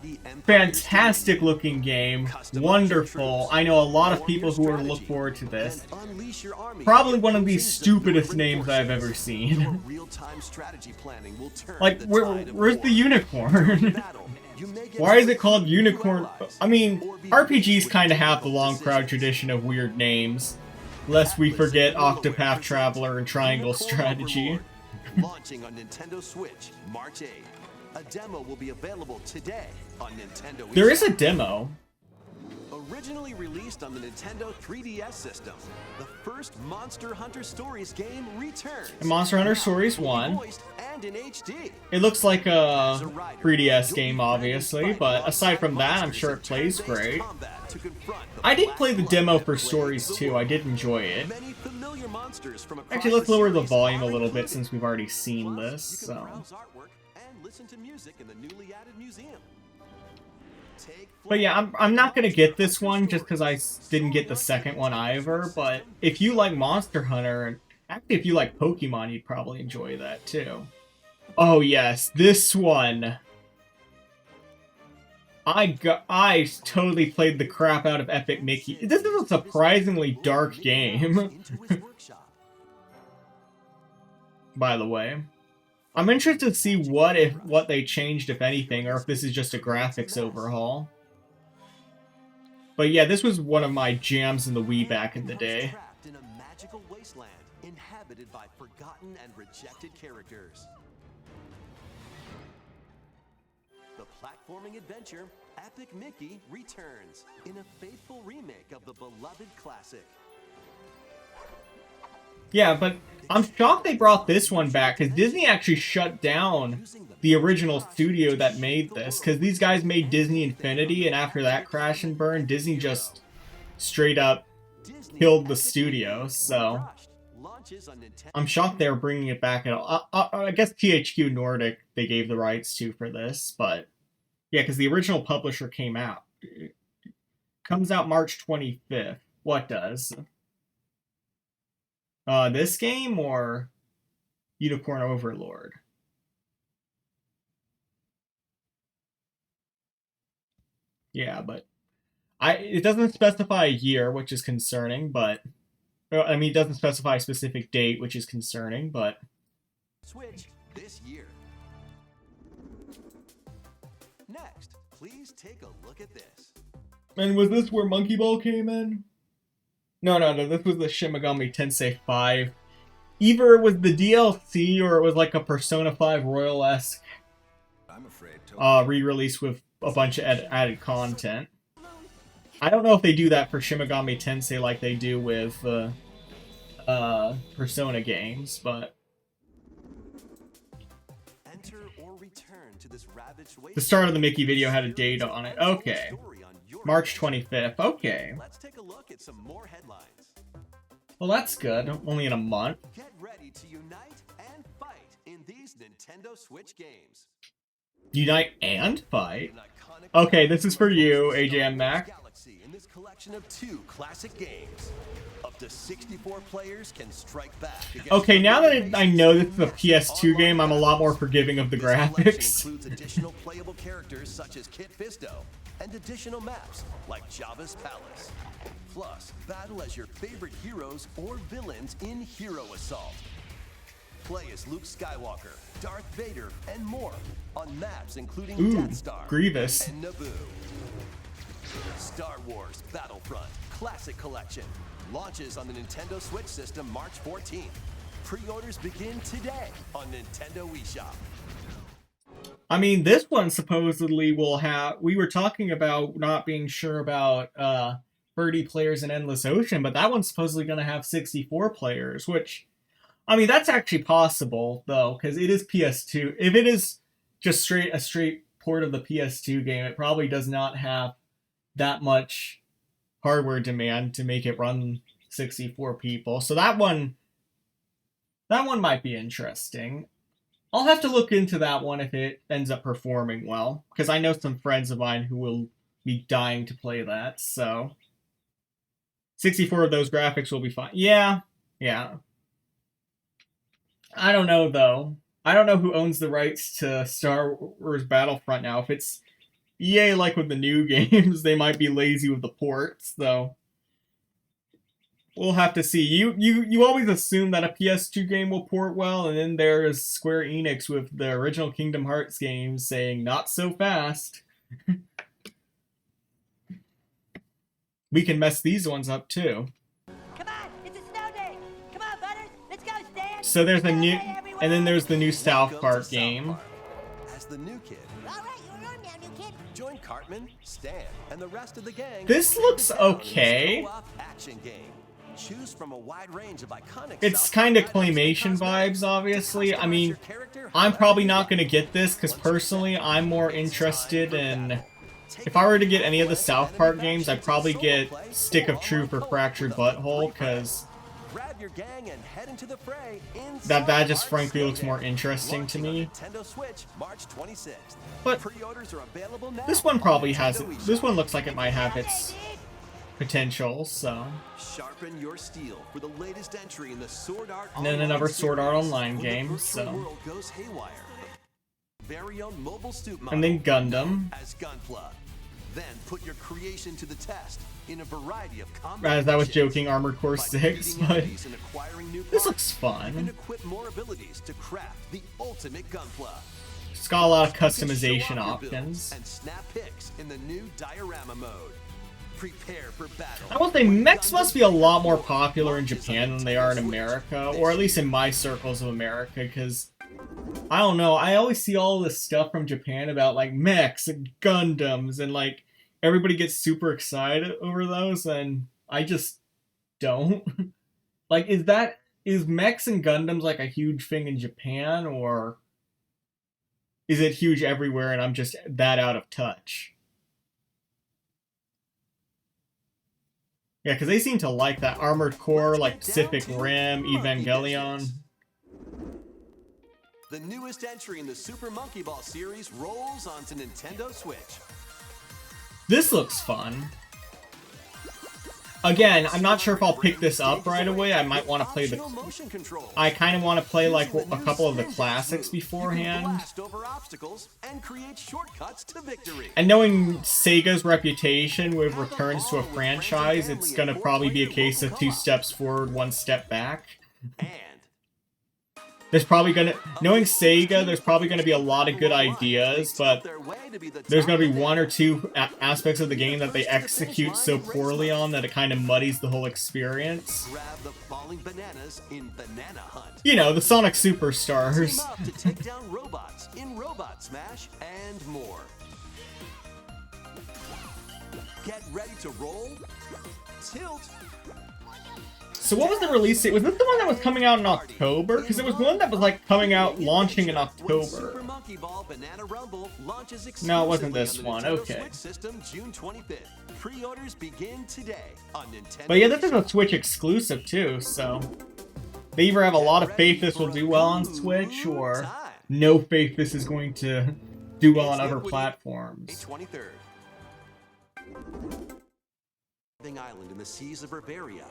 fantastic looking game, wonderful. I know a lot of people who are looking forward to this. Probably one of the stupidest names I've ever seen. Like, where's the unicorn? Why is it called Unicorn? I mean, RPGs kind of have the long proud tradition of weird names. Lest we forget Octopath Traveler and Triangle Strategy. Launching on Nintendo Switch, March 8th. A demo will be available today on Nintendo. There is a demo. Originally released on the Nintendo 3DS system, the first Monster Hunter Stories game returns. And Monster Hunter Stories 1. And in HD. It looks like a 3DS game, obviously, but aside from that, I'm sure it plays great. I did play the demo for Stories 2. I did enjoy it. Actually, let's lower the volume a little bit since we've already seen this. So. But yeah, I'm not going to get this one just because I didn't get the second one either. But if you like Monster Hunter, and actually if you like Pokemon, you'd probably enjoy that too. Oh yes, this one. I totally played the crap out of Epic Mickey. This is a surprisingly dark game. By the way. I'm interested to see what they changed, if anything, or if this is just a graphics overhaul. But yeah, this was one of my jams in the Wii back in the day. In a magical wasteland inhabited by forgotten and rejected characters. The platforming adventure Epic Mickey returns in a faithful remake of the beloved classic. Yeah, but I'm shocked they brought this one back, because Disney actually shut down the original studio that made this, because these guys made Disney Infinity, and after that crash and burn, Disney just straight up killed the studio, so. launches on Nintendo. I'm shocked they're bringing it back at all. I guess THQ Nordic they gave the rights to for this, but yeah, because the original publisher came out. It comes out March 25th. What does? This game or Unicorn Overlord? Yeah, but it doesn't specify a year, which is concerning, but I mean, it doesn't specify a specific date, which is concerning, but Switch this year. Next, please take a look at this. And was this where Monkey Ball came in? No, this was the Shin Megami Tensei 5. Either it was the DLC or it was like a Persona 5 Royal-esque re-release with a bunch of added content. I don't know if they do that for Shin Megami Tensei like they do with Persona games, but Enter or return to this ravaged the start of the Mickey video had a date on it. Okay. March 25th. Okay. Let's take a look at some more headlines. Well, that's good. Only in a month. Get ready to unite and fight in these Nintendo Switch games. Unite and fight? Okay, this is for you, AJM Mac. Galaxy in this collection of 2 classic games. Up to 64 players can strike back. Okay, now that I know this is a PS2 game, I'm a lot more forgiving of the graphics. Includes additional playable characters such as Kit Fisto and additional maps like Jabba's Palace. Plus, battle as your favorite heroes or villains in Hero Assault. Play as Luke Skywalker, Darth Vader, and more on maps including Death Star Grievous. and Naboo. Star Wars Battlefront Classic Collection launches on the Nintendo Switch system March 14th. Pre-orders begin today on Nintendo eShop. I mean, this one supposedly will have... We were talking about not being sure about 30 players in Endless Ocean, but that one's supposedly going to have 64 players, which... I mean, that's actually possible, though, because it is PS2. If it is just a straight port of the PS2 game, it probably does not have that much hardware demand to make it run 64 people. So that one might be interesting. I'll have to look into that one if it ends up performing well, because I know some friends of mine who will be dying to play that, so 64 of those graphics will be fine. Yeah. I don't know, though. I don't know who owns the rights to Star Wars Battlefront now. If it's EA, like with the new games, they might be lazy with the ports, though. We'll have to see. You always assume that a PS2 game will port well, and then there's Square Enix with the original Kingdom Hearts games saying, not so fast. We can mess these ones up, too. So there's the new, and then there's the new South Park game. As the new kid. All right, you're on now, new kid. Join Cartman, Stan, and the rest of the gang. This looks okay. Action game. Choose from a wide range of iconic. It's kind of claymation vibes, obviously. I mean, I'm probably not going to get this because personally, I'm more interested in. If I were to get any of the South Park games, I'd probably get Stick of Truth or Fractured Butthole because. Grab your gang and head into the fray that just frankly looks more interesting to me. Nintendo Switch, March 26th. But pre-orders are available now. This one probably has it. This one looks like it might have its potential, so. Sharpen your steel for the latest entry in the Sword Art and then another Sword Art Online game, so. World goes haywire. Very own mobile stoop model and then Gundam. As Gunpla. Then put your creation to the test in a variety of combat. As I was joking, Armored Core 6, but this looks fun. And equip more abilities to craft the ultimate Gunpla. It's got a lot of customization options. And snap pics in the new diorama mode. Prepare for battle. I will say mechs must be a lot more popular in Japan than they are in America, or at least in my circles of America, because I don't know, I always see all this stuff from Japan about like mechs and Gundams and like everybody gets super excited over those and I just don't. Like is mechs and Gundams like a huge thing in Japan or is it huge everywhere and I'm just that out of touch? Yeah, because they seem to like that Armored Core, like Pacific Rim, Evangelion. The newest entry in the Super Monkey Ball series rolls onto Nintendo Switch. This looks fun. Again, I'm not sure if I'll pick this up right away. I might want to play the... I kind of want to play like a couple of the classics beforehand. And knowing Sega's reputation with returns to a franchise, it's going to probably be a case of 2 steps forward, 1 step back. There's probably gonna, knowing Sega, there's probably gonna be a lot of good ideas, but there's gonna be 1 or 2 aspects of the game that they execute so poorly on that it kind of muddies the whole experience. You know, the Sonic Superstars. To take down robots in Robot Smash and more. Get ready to roll, tilt. So what was the release date? Was this the one that was coming out in October? Because it was one that was like coming out, launching in October. No, it wasn't this one. Okay. Pre-orders begin today on Nintendo. But yeah, this is a Switch exclusive too, so they either have a lot of faith this will do well on Switch, or no faith this is going to do well on other platforms. 23rd. Island in the seas of Barbaria.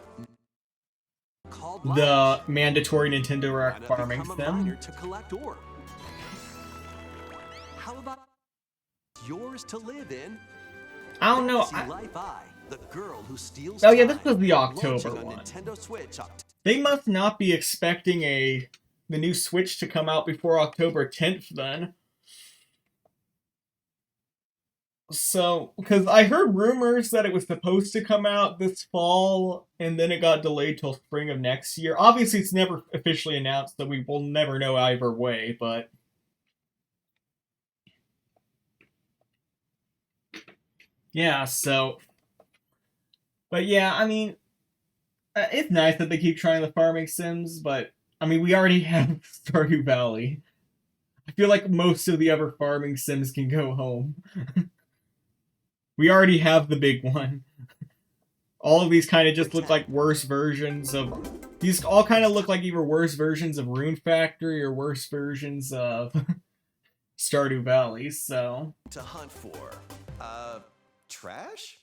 The mandatory Nintendo Direct farming sim. To collect ore. How about yours to live in? I don't know. The girl who steals oh yeah, this was the October one. Nintendo Switch. They must not be expecting the new Switch to come out before October 10th then. So, because I heard rumors that it was supposed to come out this fall, and then it got delayed till spring of next year. Obviously, it's never officially announced, so we will never know either way, but... yeah, so... but yeah, I mean... it's nice that they keep trying the farming sims, but... I mean, we already have Stardew Valley. I feel like most of the other farming sims can go home. We already have the big one. All of these kind of just look like worse versions of... these all kind of look like either worse versions of Rune Factory or worse versions of Stardew Valley, so... to hunt for, trash?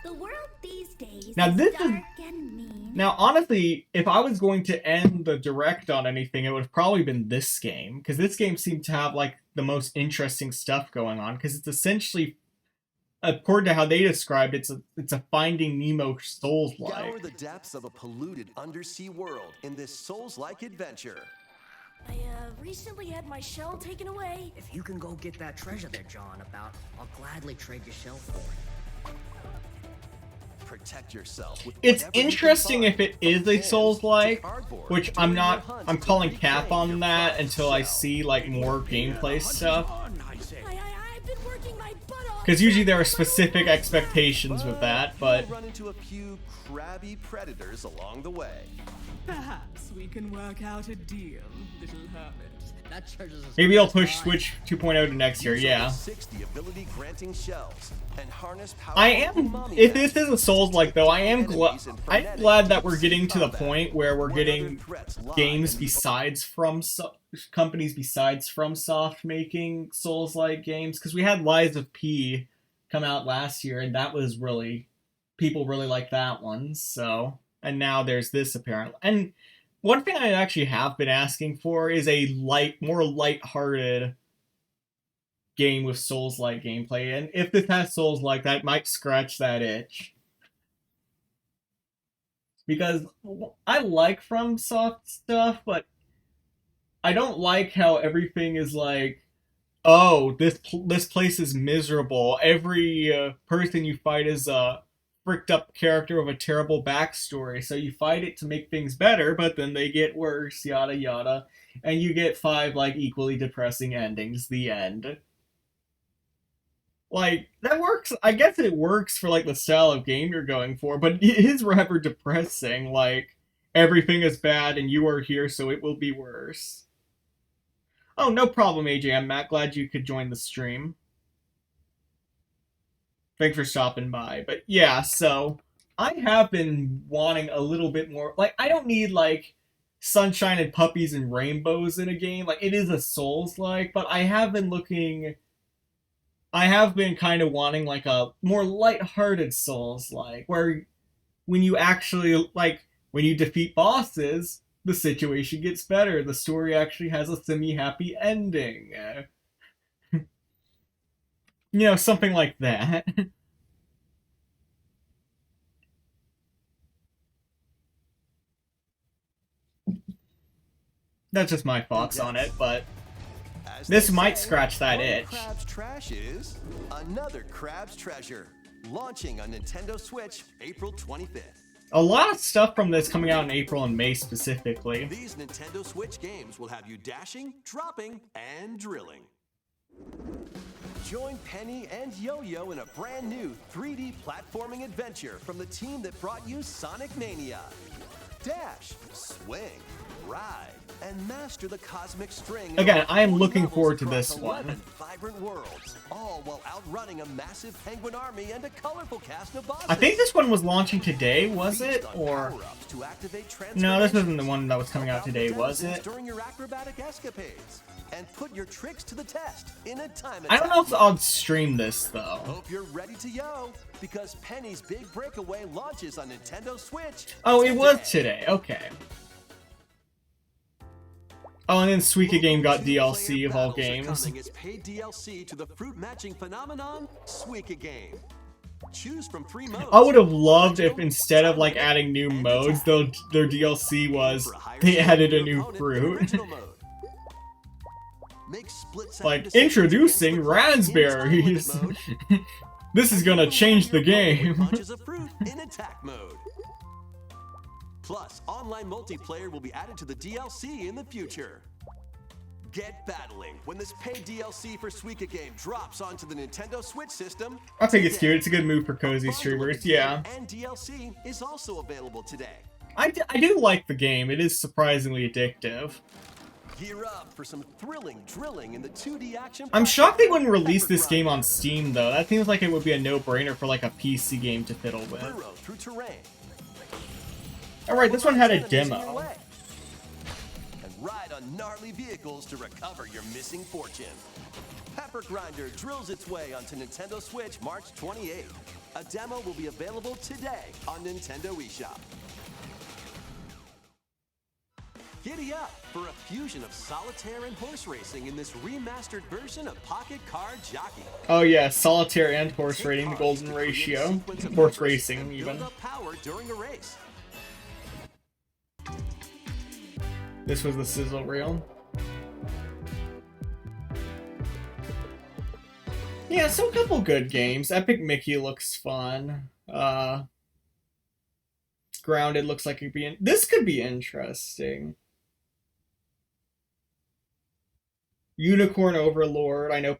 The world these days now, this dark is... and mean. now, honestly, if I was going to end the Direct on anything, it would have probably been this game. Because this game seemed to have, like, the most interesting stuff going on. Because it's essentially, according to how they described it, it's a Finding Nemo Souls-like. Scour the depths of a polluted undersea world in this Souls-like adventure. I recently had my shell taken away. If you can go get that treasure there, John, I'll gladly trade your shell for it. Protect yourself with it's interesting if it is a Souls-like, which I'm calling cap on that until I see like more gameplay stuff. Because usually there are specific expectations with that, but run into a few crabby predators along the way. Perhaps we can work out a deal, little hermit. Maybe I'll push Switch 2.0 to next year, yeah. 60 ability granting shells and harness power. I am, if this is a Souls-like though, I'm glad that we're getting to the point where we're getting games besides companies besides FromSoft making Souls-like games, because we had Lies of P come out last year, and that was really, people really liked that one, so, and now there's this apparently, and one thing I actually have been asking for is a more light-hearted game with Souls-like gameplay, and if this has Souls-like, that might scratch that itch. Because I like FromSoft stuff, but I don't like how everything is like, oh, this place is miserable. Every person you fight is a fricked up character with a terrible backstory, so you fight it to make things better, but then they get worse, yada yada, and you get 5 like equally depressing endings, the end. Like, that works, I guess it works for like the style of game you're going for, but it is rather depressing, like, everything is bad and you are here so it will be worse. Oh, no problem, AJ, I'm glad you could join the stream. Thanks for stopping by. But yeah, so I have been wanting a little bit more. Like, I don't need, like, sunshine and puppies and rainbows in a game. Like, it is a Souls-like, but I have been kind of wanting, like, a more lighthearted Souls-like, where when you actually, like, when you defeat bosses, the situation gets better. The story actually has a semi-happy ending. You know, something like that. That's just my thoughts on it, but this might scratch that itch. Crab's Trash is another Crab's Treasure, launching on Nintendo Switch April 25th. A lot of stuff from this coming out in April and May specifically. These Nintendo Switch games will have you dashing, dropping, and drilling. Join Penny and Yo-Yo in a brand new 3D platforming adventure from the team that brought you Sonic Mania. Dash, swing, ride, and master the cosmic string. Again, I am looking forward to this one. Vibrant worlds, all while outrunning a massive penguin army and a colorful cast of bosses. I think this one was launching today, was it? Or no, this wasn't the one that was coming out today, was it? During your acrobatic escapades, and put your tricks to the test in a time. I don't know if I'll stream this though. Hope you're ready to yo, because Penny's Big Breakaway launches on Nintendo Switch. Oh, it was today. Okay. Oh, and then Suika Game got DLC of all games. Is paid DLC to the fruit matching phenomenon, Suika Game. Choose from 3 modes. I would have loved if instead of like adding new modes, their DLC was they added a new fruit. Like, introducing raspberries. This is gonna change the game. Plus, online multiplayer will be added to the DLC in the future. Get battling when this paid DLC for Suika Game drops onto the Nintendo Switch system. I think it's cute. It's a good move for cozy streamers. Yeah. And DLC is also available today. I do like the game. It is surprisingly addictive. Gear up for some thrilling drilling in the 2D action. I'm shocked they wouldn't release this game on Steam though. That seems like it would be a no-brainer for like a PC game to fiddle with. Burrow through terrain. Alright, this one had a demo. And ride on gnarly vehicles to recover your missing fortune. Pepper Grinder drills its way onto Nintendo Switch March 28th. A demo will be available today on Nintendo eShop. Giddy up for a fusion of solitaire and horse racing in this remastered version of Pocket Card Jockey. Oh yeah, solitaire and horse racing, the golden ratio. Horse racing, even. Build up power during a race. This was the sizzle reel. Yeah, so a couple good games. Epic Mickey looks fun. Grounded looks like this could be interesting. Unicorn Overlord, I know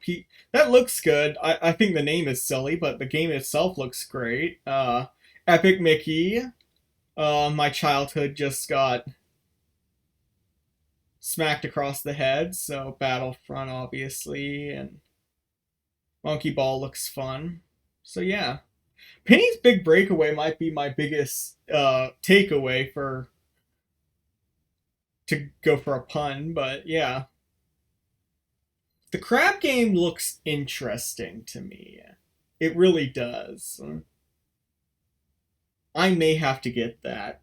that looks good. I think the name is silly, but the game itself looks great. Epic Mickey. My childhood just got smacked across the head, so Battlefront obviously, and Monkey Ball looks fun. So yeah. Penny's Big Breakaway might be my biggest takeaway to go for a pun, but yeah. The crab game looks interesting to me. It really does. I may have to get that.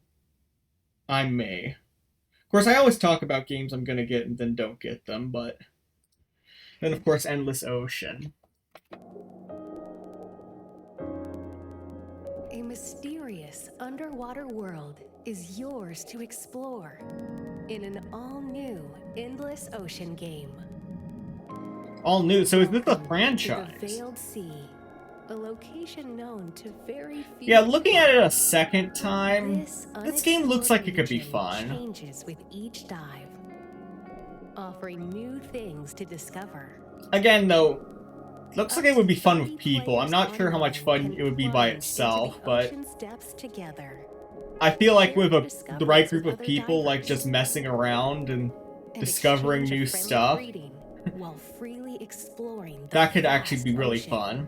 I may. Of course, I always talk about games I'm gonna get and then don't get them, but... Then, of course, Endless Ocean. A mysterious underwater world is yours to explore in an all-new Endless Ocean game. All new, so is this a franchise? The Veiled Sea, a location known to very few. Yeah, looking at it a second time, this game looks like it could be fun. Changes with each dive, offering new things to discover. Again, though, looks like it would be fun with people. I'm not sure how much fun it would be by itself, but I feel like with the right group of people, like just messing around and discovering new stuff, while freely exploring that could actually be really fun.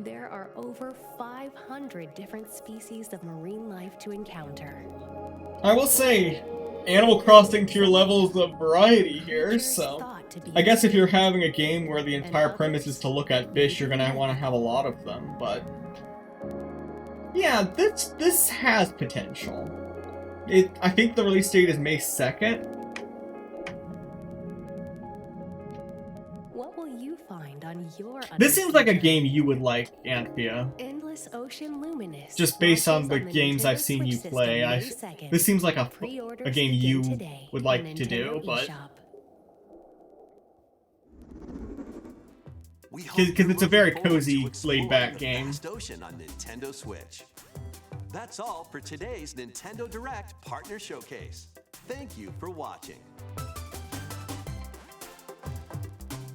There are over 500 different species of marine life to encounter. I will say, Animal Crossing tier levels of variety here, so I guess if you're having a game where the entire premise is to look at fish, you're gonna want to have a lot of them, but yeah, this has potential. I think the release date is May 2nd. What will you find on your This seems like a game you would like, Anthea. Endless Ocean Luminous. Just based on the games I've seen you play, this seems like a game you would like to do, but because it's a very cozy, laid-back game. Ocean on Nintendo Switch. That's all for today's Nintendo Direct Partner Showcase. Thank you for watching.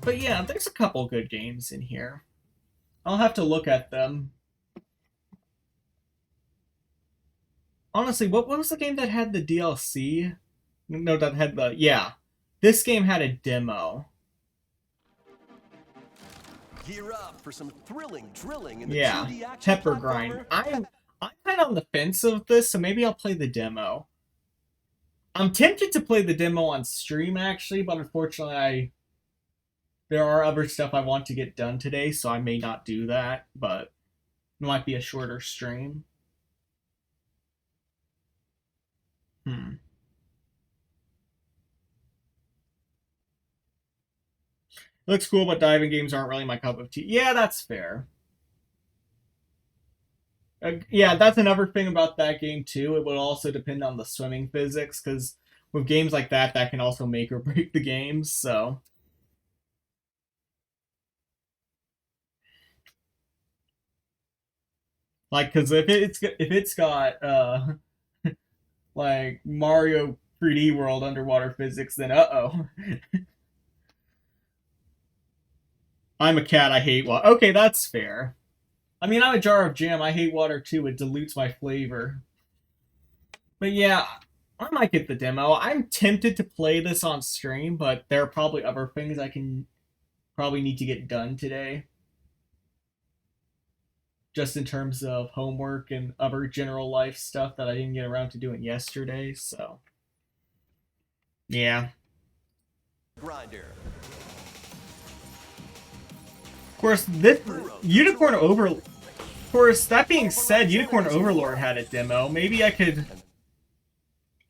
But yeah, there's a couple good games in here. I'll have to look at them. Honestly, what was the game that had the DLC? No, that had the... Yeah. This game had a demo. Gear up for some thrilling drilling in the 2D action Pepper Grind. I'm kind of on the fence of this, so maybe I'll play the demo. I'm tempted to play the demo on stream, actually, but unfortunately there are other stuff I want to get done today, so I may not do that, but it might be a shorter stream. Looks cool, but diving games aren't really my cup of tea. Yeah, that's fair. Yeah, that's another thing about that game, too. It would also depend on the swimming physics, because with games like that, that can also make or break the games, so... Like, because if it's got, like, Mario 3D World underwater physics, then uh-oh. I'm a cat, I hate water. Okay, that's fair. I mean, I'm a jar of jam, I hate water too, it dilutes my flavor. But yeah, I might get the demo. I'm tempted to play this on stream, but there are probably other things I can probably need to get done today. Just in terms of homework and other general life stuff that I didn't get around to doing yesterday, so... Yeah. Grinder. Of course, this Unicorn Overlord... Of course, that being said, Unicorn Overlord had a demo. Maybe I could...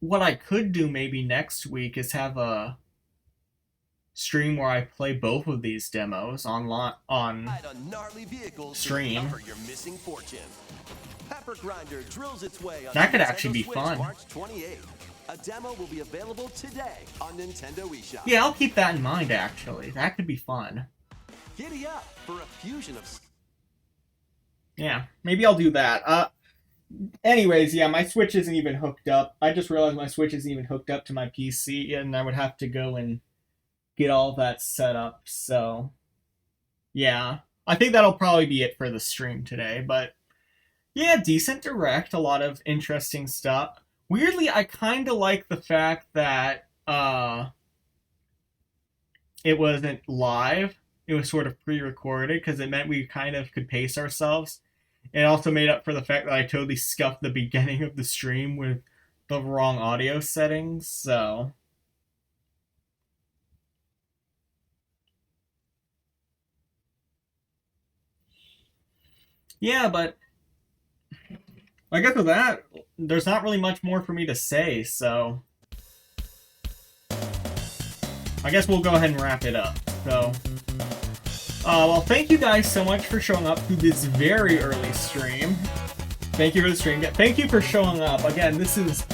What I could do maybe next week is have a stream where I play both of these demos on stream. Your missing fortune. Pepper Grinder drills its way on that could Nintendo actually be Switch, fun. March 28th. A demo will be available today on Nintendo eShop. Yeah, I'll keep that in mind, actually. That could be fun. Giddy up for a fusion of... Yeah, maybe I'll do that. Anyways, yeah, my Switch isn't even hooked up. I just realized my Switch isn't even hooked up to my PC, and I would have to go and get all that set up, so... Yeah, I think that'll probably be it for the stream today, but... Yeah, decent Direct, a lot of interesting stuff. Weirdly, I kind of like the fact that, it wasn't live. It was sort of pre-recorded, because it meant we kind of could pace ourselves. It also made up for the fact that I totally scuffed the beginning of the stream with the wrong audio settings, so... Yeah, but... I guess with that, there's not really much more for me to say, so... I guess we'll go ahead and wrap it up, so... well, thank you guys so much for showing up to this very early stream. Thank you for the stream. Thank you for showing up. Again, this is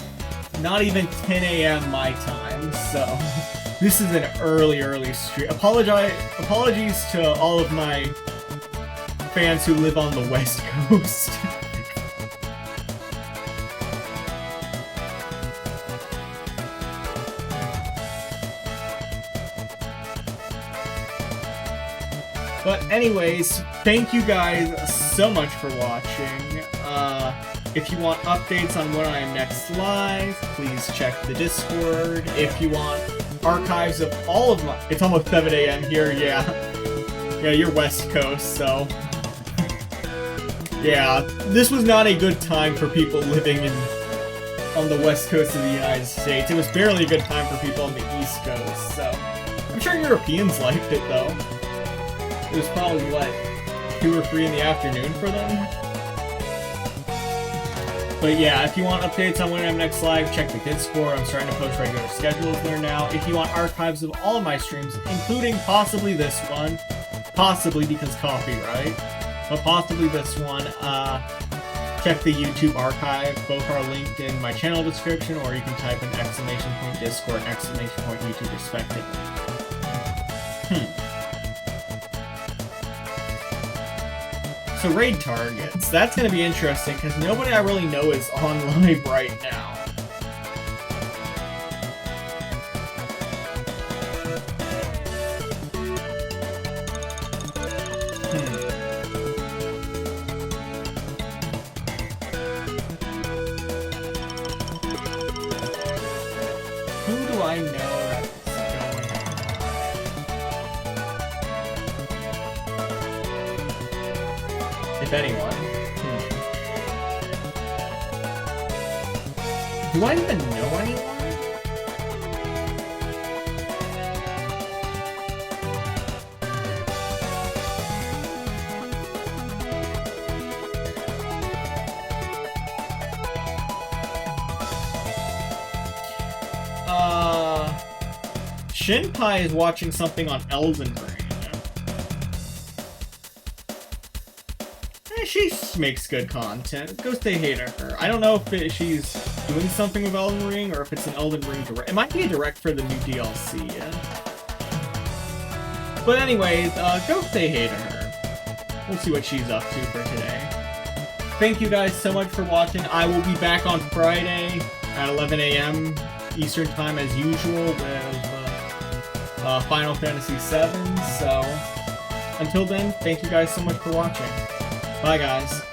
not even 10 a.m. my time, so this is an early stream. Apologies to all of my fans who live on the West Coast. But anyways, thank you guys so much for watching. If you want updates on when I am next live, please check the Discord. If you want archives of all of my... It's almost 7 a.m. here, yeah. Yeah, you're West Coast, so... Yeah, this was not a good time for people living on the west coast of the United States. It was barely a good time for people on the east coast, so... I'm sure Europeans liked it, though. It was probably, what, 2 or 3 in the afternoon for them? But yeah, if you want updates on when I'm next live, check the Discord. I'm starting to post regular schedules there now. If you want archives of all of my streams, including possibly this one, possibly because copyright, but possibly this one, check the YouTube archive. Both are linked in my channel description, or you can type in ! Discord, ! YouTube respectively. So raid targets, that's going to be interesting because nobody I really know is on live right now. Who do I know that's going on? If anyone. Do I even know anyone? Shinpai is watching something on Elden Ring. She makes good content. Go say hey to her. I don't know if she's doing something with Elden Ring or if it's an Elden Ring direct. It might be a direct for the new DLC, yeah? But anyways, go say hey to her. We'll see what she's up to for today. Thank you guys so much for watching. I will be back on Friday at 11 a.m. Eastern Time as usual with Final Fantasy VII. So, until then, thank you guys so much for watching. Bye, guys.